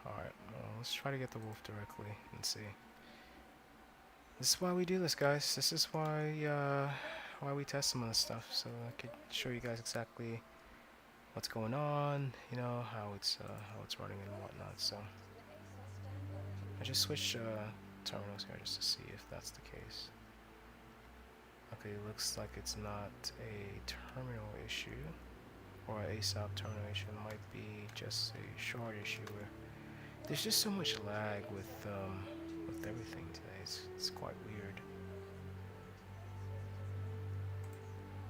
well, let's try to get the wolf directly and see. This is why we do this, guys. This is why we test some of this stuff, so I could show you guys exactly what's going on, you know, how it's running and whatnot. So I just switched terminals here just to see if that's the case. Okay, looks like it's not a terminal issue or a ASAP terminal issue. It might be just a shard issue where there's just so much lag with everything today. It's quite weird.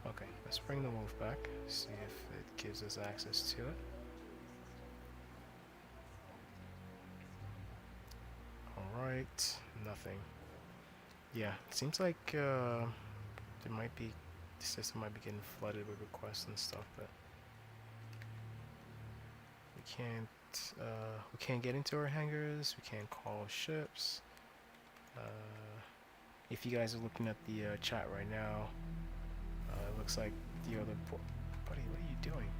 Okay, let's bring the wolf back, see if it gives us access to it. Alright, nothing. Yeah, it seems like the system might be getting flooded with requests and stuff, but we can't get into our hangars, we can't call ships. If you guys are looking at the chat right now, it looks like the other buddy, what are you doing?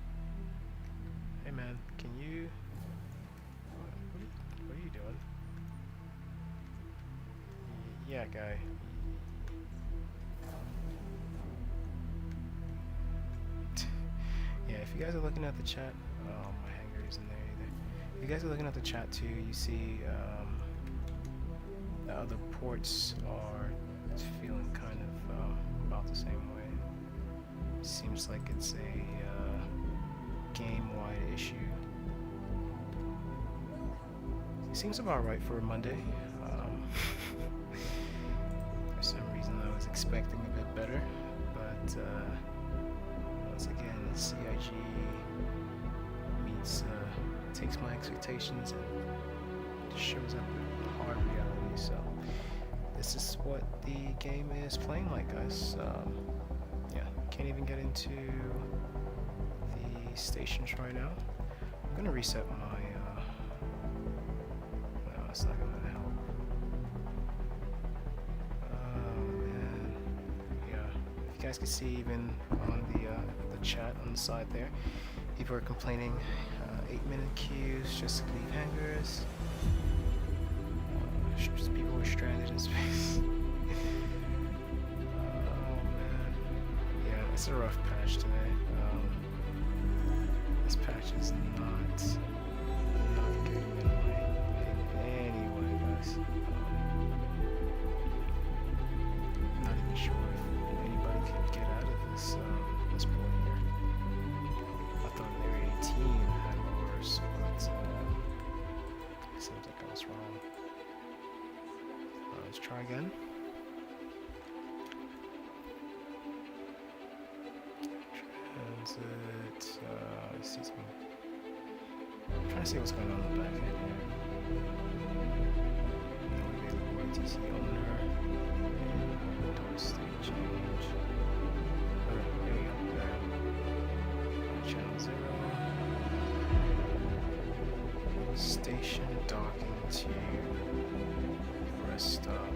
Hey man, can you what are you doing? Yeah, guy. Yeah, if you guys are looking at the chat, my hanger isn't there either. If you guys are looking at the chat too, you see the other ports are feeling kind of about the same way. Seems like it's a game-wide issue. Seems about right for a Monday. For some reason I was expecting a bit better, but once again, CIG meets takes my expectations and just shows up in hard reality. So this is what the game is playing like, guys. Yeah, can't even get into the stations right now. I'm gonna reset my. No, it's not gonna help. Oh man, yeah. If you guys can see, even on the chat on the side there, people are complaining. 8-minute queues just to leave hangars. Just people were stranded in space. Oh man, yeah, it's a rough patch today. This patch is not getting in any way, guys. Not even sure if anybody could get out of this this point here. I thought Area 18 had worse, but it seems like I was wrong. Let's try again. Transit. Let's see some. I'm trying to see what's going on in the back end here. No available ITC owner. Door state change. Alright, here we go. There. Channel 0. Station docking to rest stop.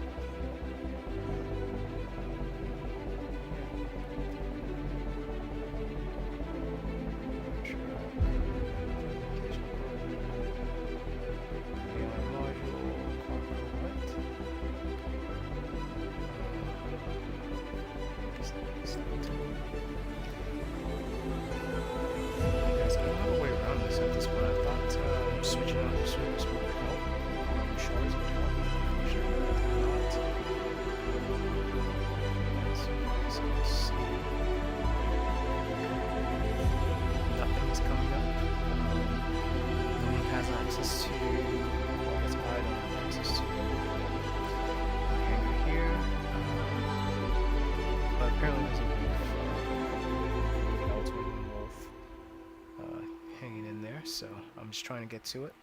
So I'm just trying to get to it.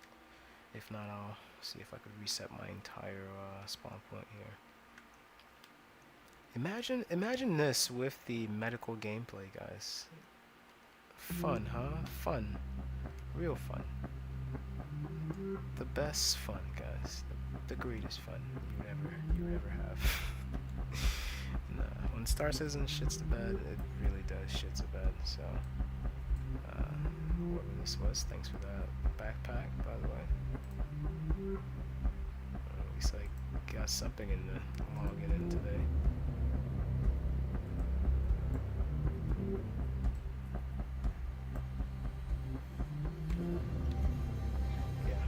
If not, I'll see if I could reset my entire spawn point here. Imagine this with the medical gameplay, guys. Fun, huh? Fun, real fun. The best fun, guys. The greatest fun you would ever have. Nah, when Star Citizen shits the bed, it really does shit the bed. So. Whoever this was, thanks for that backpack, by the way. At least I got something in the logging in today. Yeah.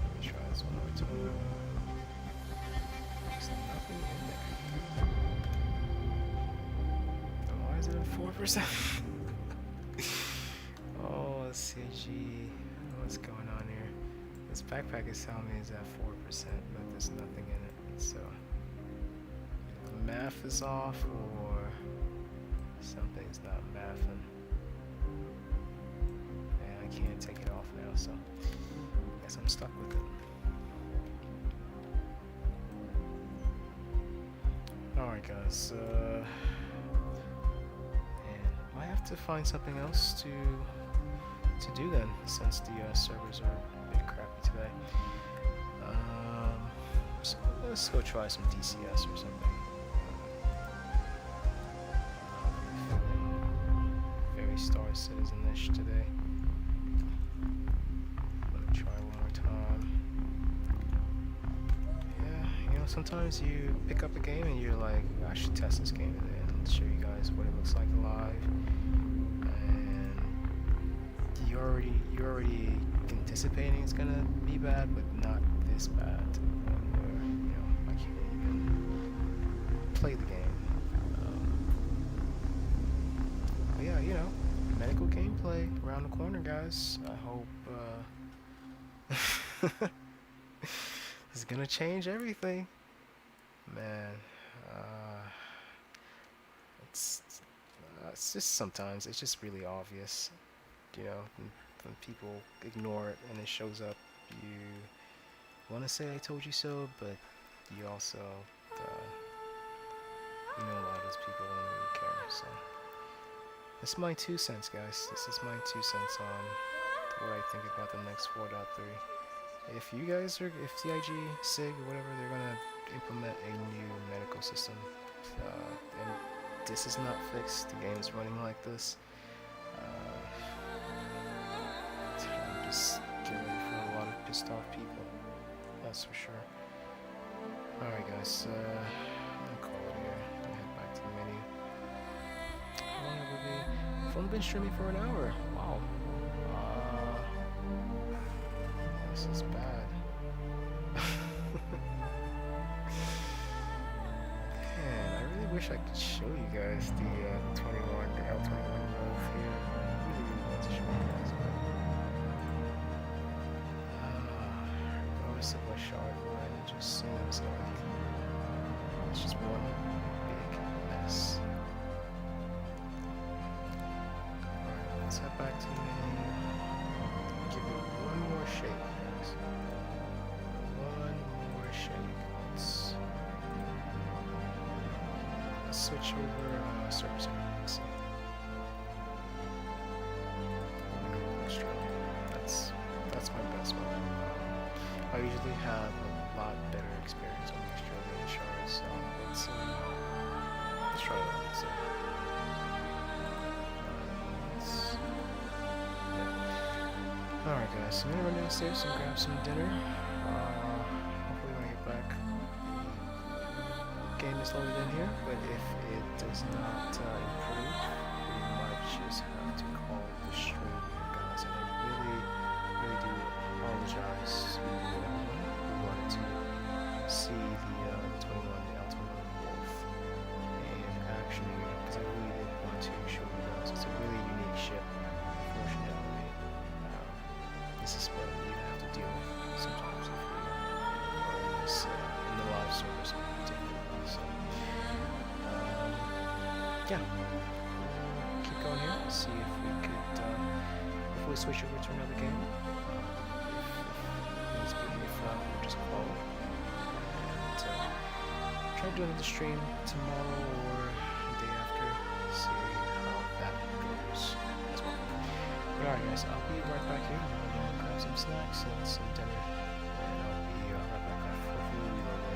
Let me try this one more time. There's nothing in there. Then why is it at 4%? CG, what's going on here? This backpack is telling me it's at 4%, but there's nothing in it. So the math is off, or something's not mathing. And I can't take it off now, so I guess I'm stuck with it. Alright, guys. And I have to find something else to do then, since the servers are a bit crappy today. So let's go try some DCS or something. Very Star Citizen-ish today. Let me try one more time. Yeah, you know, sometimes you pick up a game and you're like, I should test this game and show you guys what it looks like live. You're already anticipating it's gonna be bad, but not this bad. Where, you know, I can't even play the game. But yeah, you know, medical gameplay around the corner, guys. I hope It's gonna change everything, man. Uh, it's just sometimes it's just really obvious, you know, when people ignore it and it shows up. You want to say I told you so, but you also, you know, a lot of those people don't really care. So this is my 2 cents, guys. This is my 2 cents on what I think about the next 4.3. If you guys are, if CIG, SIG, or whatever, they're gonna implement a new medical system, and this is not fixed, the game's running like this, just get ready for a lot of pissed off people, that's for sure. Alright guys, I'm gonna call it here, I'm gonna head back to the menu. How long have we been? I've only been streaming for an hour, wow. This is bad. Man, I really wish I could show you guys the L-21 wolf here. I really want to show you guys, but regardless of what shot it just seems like it's just one big mess. Alright, let's head back to the menu. Give it one more shake. One more shake. Let's switch over service. Let's see. Australia. That's my best one. I usually have a lot better experience on the Australian shards, so let's try that. So, alright guys, I'm gonna run downstairs and grab some dinner. Hopefully when I get back, the game is loaded in here, but if it does not improve, we might just have to call the stream here, guys. And I really do apologize to everyone who wanted to see the L-21 wolf in action here, because I really did want to show you guys. It's a really unique ship, unfortunately. This is what you have to deal with sometimes if you are in the live service in particular. So, yeah, keep going here. See if we could hopefully switch over to another game. If needs be, if not, we'll just call it. And try to do another stream tomorrow or the day after. See how that goes as well. But alright, guys, I'll be right back here. Grab some snacks and some dinner, and I'll be right back after hopefully reloading.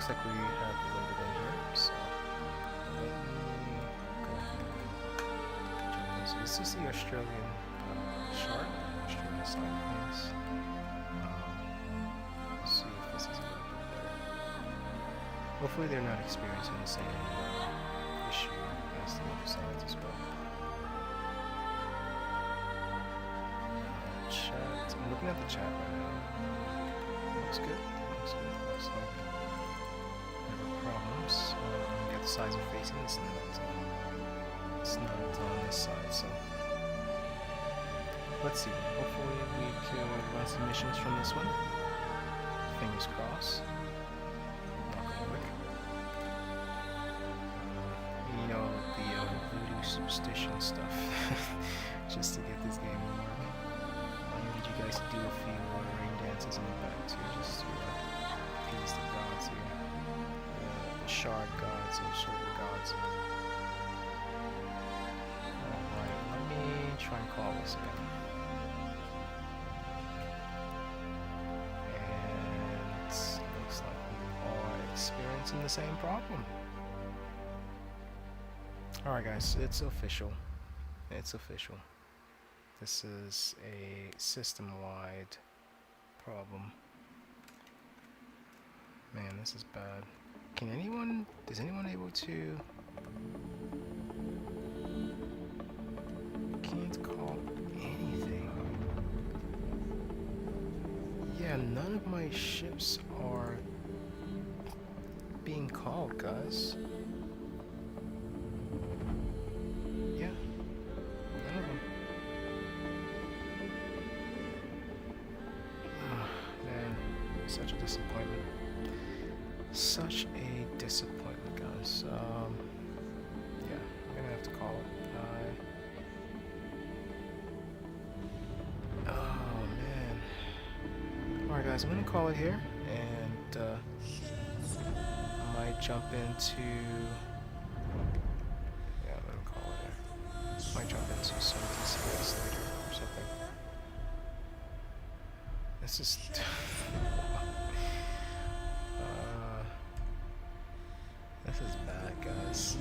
looks like we have loaded in here, so let me go ahead and join in. So this is the Australian shark, Australian side of things. Let's see if this is a little bit better. Hopefully they're not experiencing the same issue as the other sides as well. Chat. I'm looking at the chat right now. Looks good. Looks good. Looks like no problems. Got the sides are facing. It's not on this side. So let's see. Hopefully we can run some missions from this one. Fingers crossed. Knock on wood. You know, the voodoo superstition stuff, just to get this game to work. I need you guys to do a few rain dances in the back too, just to appease the gods here. The shard gods or server gods. Alright, let me try and call this again. And looks like we are experiencing the same problem. Alright guys, it's official. It's official. This is a system-wide problem. Man, this is bad. Is anyone able to... Can't call anything. Yeah, none of my ships are being called, guys. Such a disappointment. Such a disappointment, guys. Yeah, I'm gonna have to call it. Oh man. Alright guys, I'm gonna call it here, and I might jump into... Yeah, let me call it here. Might jump into some DCS later or something. This is... This is bad, guys.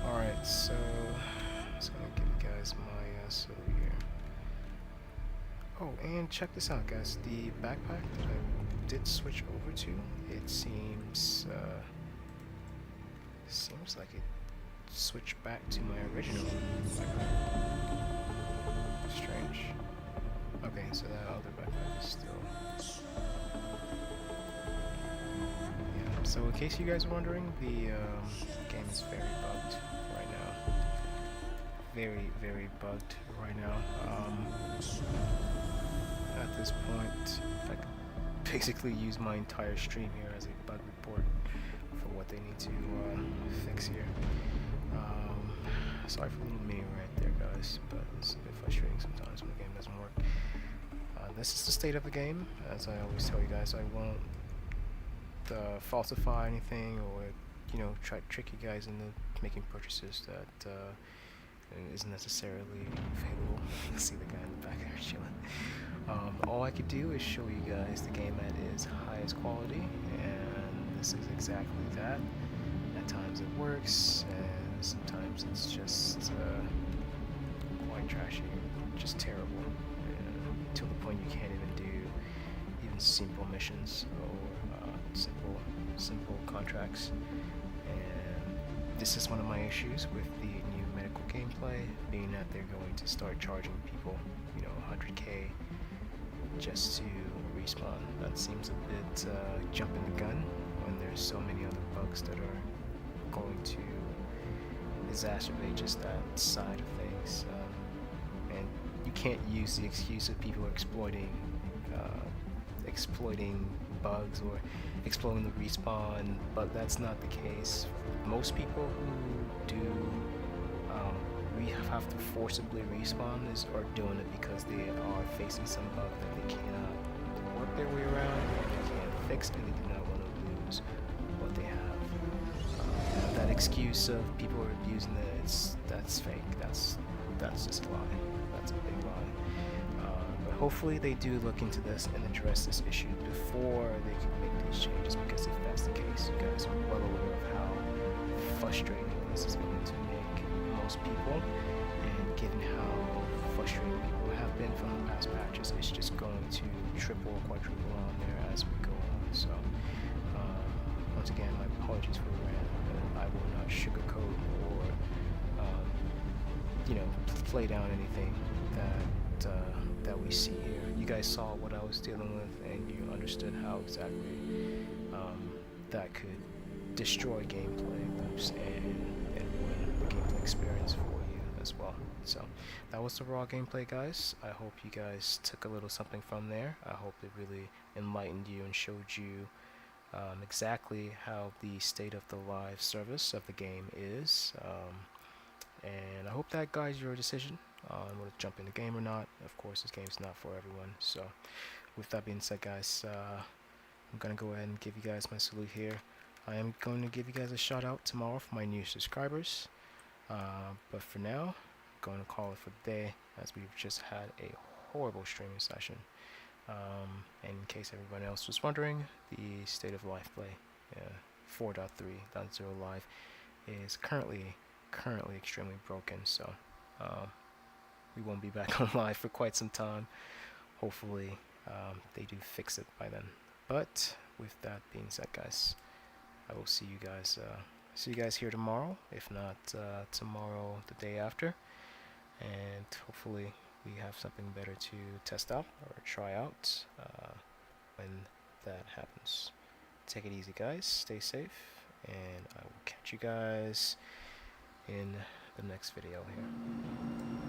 Alright, so I'm just gonna give you guys my SO here. Oh, and check this out, guys. The backpack that I did switch over to, it seems like it switched back to my original backpack. Strange. Okay, so that other backpack is still... So in case you guys are wondering, the game is very bugged right now. Very, very bugged right now. At this point, I could basically use my entire stream here as a bug report for what they need to fix here. Sorry for the little meme right there, guys, but it's a bit frustrating sometimes when the game doesn't work. This is the state of the game. As I always tell you guys, I won't falsify anything or try to trick you guys into making purchases that isn't necessarily favorable. See the guy in the back there chilling. All I could do is show you guys the game at its highest quality, and this is exactly that. At times it works, and sometimes it's just quite trashy, just terrible, to the point you can't even do even simple missions or simple contracts. And this is one of my issues with the new medical gameplay, being that they're going to start charging people 100k just to respawn. That seems a bit jumping the gun when there's so many other bugs that are going to exacerbate just that side of things. And you can't use the excuse of people exploiting bugs or exploiting the respawn, but that's not the case. Most people who do we have to forcibly respawn are doing it because they are facing some bug that they cannot work their way around, or they can't fix, and they do not want to lose what they have. That excuse of people are abusing it, that's fake. That's just a lie. That's a big lie. But hopefully they do look into this and address this issue before they can make these changes, because if that's the case, you guys are well aware of how frustrating this is going to make most people, and given how frustrated people have been from the past patches, it's just going to triple or quadruple on there as we go on. So once again, my apologies for the rant, but I will not sugarcoat or you know, play down anything that we see here. You guys saw what I was dealing with, and you understood how exactly that could destroy gameplay loops and ruin the gameplay experience for you as well. So that was the raw gameplay, guys. I hope you guys took a little something from there. I hope it really enlightened you and showed you exactly how the state of the live service of the game is. And I hope that guides your decision on whether to jump in the game or not. Of course, this game's not for everyone. So with that being said, guys, I'm going to go ahead and give you guys my salute here. I am going to give you guys a shout out tomorrow for my new subscribers. But for now, I'm going to call it for the day, as we've just had a horrible streaming session. And in case everyone else was wondering, the state of live play 4.3.0 live is currently extremely broken, so we won't be back on live for quite some time. Hopefully they do fix it by then. But with that being said, guys, I will see you guys here tomorrow, if not tomorrow the day after, and hopefully we have something better to test out or try out when that happens. Take it easy, guys, stay safe, and I will catch you guys in the next video here.